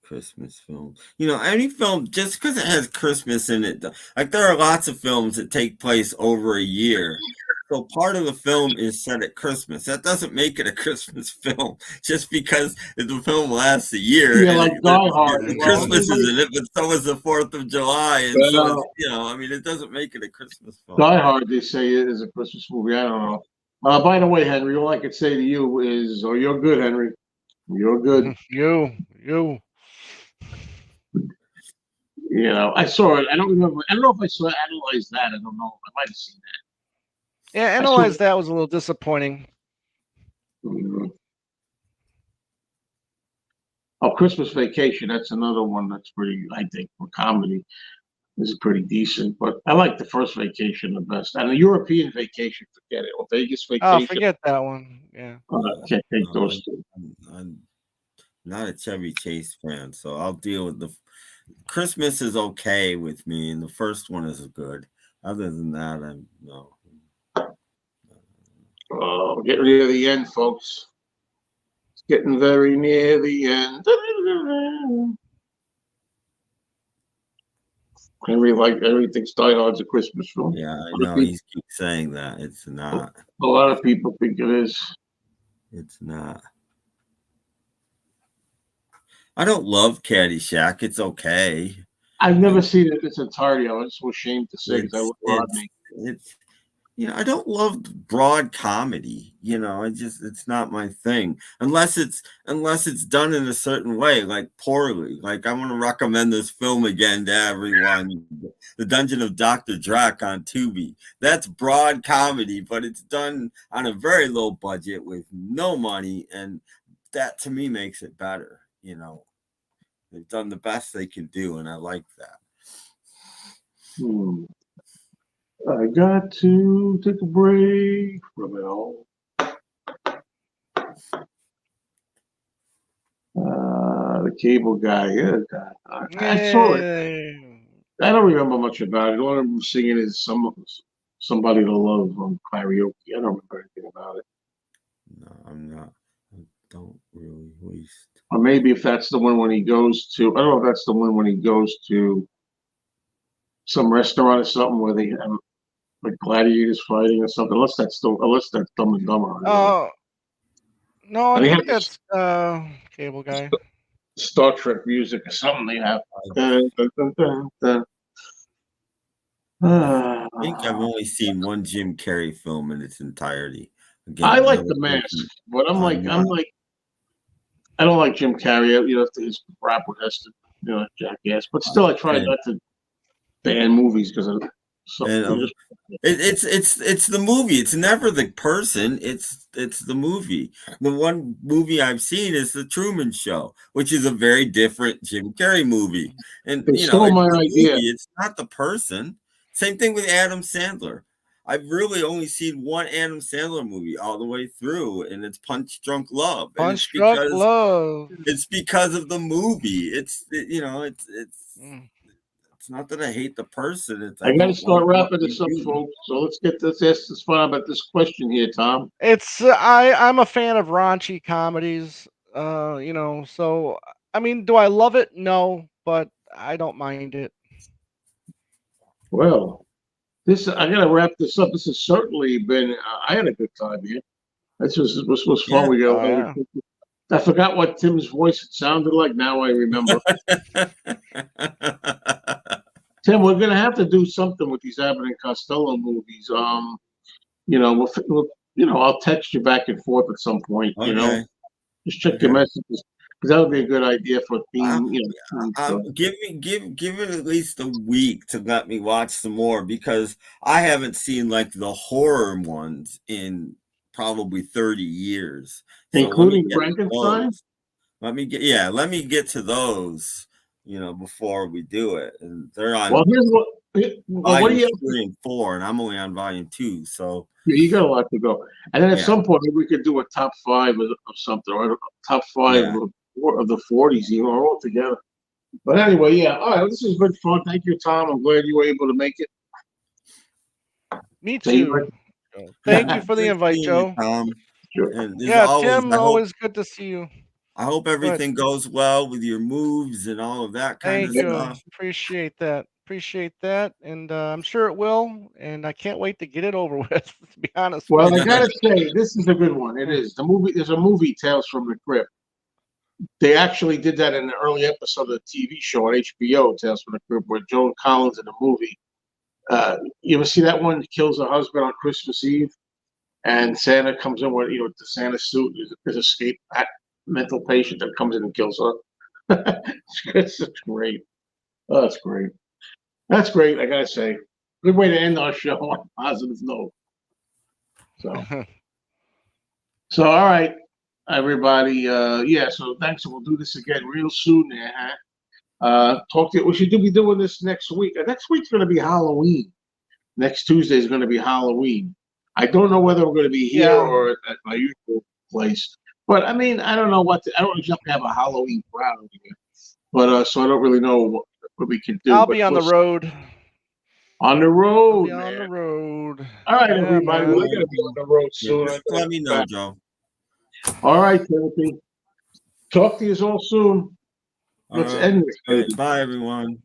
[SPEAKER 2] Christmas films. Any film, just because it has Christmas in it, like there are lots of films that take place over a year. So part of the film is set at Christmas. That doesn't make it a Christmas film just because the film lasts a year.
[SPEAKER 1] Yeah, like Die Hard.
[SPEAKER 2] Christmas is in it, but so is the 4th of July. And so, I mean, it doesn't make it a Christmas film.
[SPEAKER 1] Die Hard, they say, is a Christmas movie. I don't know. By the way, Henry, all I could say to you is, you're good, Henry. You're good.
[SPEAKER 3] You.
[SPEAKER 1] I saw it. I don't remember. I don't know if I saw Analyze That. I don't know. I might have seen that.
[SPEAKER 3] Yeah, Analyze That was a little disappointing.
[SPEAKER 1] Mm-hmm. Oh, Christmas Vacation. That's another one that's pretty, I think, for comedy. This is pretty decent. But I like the first Vacation the best. And the European Vacation, forget it. Or Vegas Vacation.
[SPEAKER 3] Oh, forget that one. Yeah.
[SPEAKER 1] Can't take those two.
[SPEAKER 2] I'm not a Chevy Chase fan, so I'll deal with the Christmas is okay with me, and the first one is good. Other than that, I'm no.
[SPEAKER 1] Oh, getting near the end, folks. It's getting very near the end. Henry everything's Die Hard's a Christmas film.
[SPEAKER 2] Yeah, I know. He keeps saying that. It's not.
[SPEAKER 1] A lot of people think it is.
[SPEAKER 2] It's not. I don't love Caddyshack. It's okay.
[SPEAKER 1] I've never seen it in its entirety. I was so ashamed to say because
[SPEAKER 2] I don't love broad comedy. It's not my thing unless it's done in a certain way, like poorly. Like I want to recommend this film again to everyone, The Dungeon of Dr. Drac on Tubi. That's broad comedy, but it's done on a very low budget with no money, and that to me makes it better. They've done the best they can do, and I like that.
[SPEAKER 1] I got to take a break from it all. The Cable Guy. Yeah, I saw it. I don't remember much about it. All I remember singing is Somebody to Love on karaoke. I don't remember anything about it.
[SPEAKER 2] No, I'm not. I don't really waste.
[SPEAKER 1] Or maybe if that's the one when he goes to, I don't know if that's the one when he goes to some restaurant or something where they have like gladiators fighting or something. Unless that's Dumb and Dumber.
[SPEAKER 3] No, I think that's Cable Guy.
[SPEAKER 1] Star Trek music or something they have.
[SPEAKER 2] I think I've only seen one Jim Carrey film in its entirety. Again,
[SPEAKER 1] I like The Mask, but I'm like, I don't like Jim Carrey. His rap with Heston, jackass. But still, I try not to ban movies because of
[SPEAKER 2] it's the movie. It's never the person. It's the movie. The one movie I've seen is The Truman Show, which is a very different Jim Carrey movie. And
[SPEAKER 1] stole my idea.
[SPEAKER 2] It's not the person. Same thing with Adam Sandler. I've really only seen one Adam Sandler movie all the way through, and it's Punch Drunk Love.
[SPEAKER 3] Punch Drunk Love.
[SPEAKER 2] It's because of the movie. It's It's not that I hate the person. It's
[SPEAKER 1] I got to start wrapping
[SPEAKER 2] what
[SPEAKER 1] this up,
[SPEAKER 2] you do.
[SPEAKER 1] folks. So let's ask this fun about this question here, Tom.
[SPEAKER 3] It's I'm a fan of raunchy comedies. You know, so I mean, do I love it? No, but I don't mind it.
[SPEAKER 1] Well, I got to wrap this up. This has certainly been. I had a good time here. This was fun.
[SPEAKER 2] Yeah.
[SPEAKER 1] We got.
[SPEAKER 3] Oh yeah.
[SPEAKER 1] I forgot what Tim's voice sounded like. Now I remember. Tim, we're gonna have to do something with these Abbott and Costello movies. I'll text you back and forth at some point.
[SPEAKER 2] Okay.
[SPEAKER 1] You know, just check your messages because that would be a good idea for being.
[SPEAKER 2] Give it at least a week to let me watch some more, because I haven't seen like the horror ones in probably 30 years.
[SPEAKER 1] Including Frankenstein.
[SPEAKER 2] Let me get to those, before we do it. And they're on
[SPEAKER 1] Well, here's what do you?
[SPEAKER 2] 3 and 4, and I'm only on volume 2. So
[SPEAKER 1] You got a lot to go. And then at some point, maybe we could do a top 5 of something, or a top 5 of the 40s, or all together. But anyway, yeah. All right, this has been fun. Thank you, Tom. I'm glad you were able to make it.
[SPEAKER 3] Me too. Thank you for the invite, Joe.
[SPEAKER 2] Tom.
[SPEAKER 1] Sure.
[SPEAKER 2] And
[SPEAKER 3] Tim, always good to see you.
[SPEAKER 2] I hope everything goes well with your moves and all of that kind of stuff.
[SPEAKER 3] Appreciate that. And I'm sure it will. And I can't wait to get it over with, to be honest.
[SPEAKER 1] Well, I gotta say, this is a good one. It is. There's a movie, Tales from the Crypt. They actually did that in an early episode of the TV show on HBO, Tales from the Crypt, where Joan Collins in the movie. You ever see that one? Kills her husband on Christmas Eve, and Santa comes in with the Santa suit. His escape mental patient that comes in and kills her. It's great. Oh, that's great. That's great. I gotta say, good way to end our show on a positive note. So all right, everybody. So thanks. We'll do this again real soon. Talk to you. We should be doing this next week. Next week's going to be Halloween. Next Tuesday is going to be Halloween. I don't know whether we're going to be here or at my usual place. But I mean, I don't know I don't exactly have a Halloween crowd here. But so I don't really know what we can do.
[SPEAKER 3] I'll be on the road.
[SPEAKER 1] On the road.
[SPEAKER 3] On the road.
[SPEAKER 1] All right, everybody. We're going to be on the road soon.
[SPEAKER 2] Let me know, Joe.
[SPEAKER 1] All right, Timothy. Talk to you all soon. Let's end this.
[SPEAKER 2] Bye, everyone.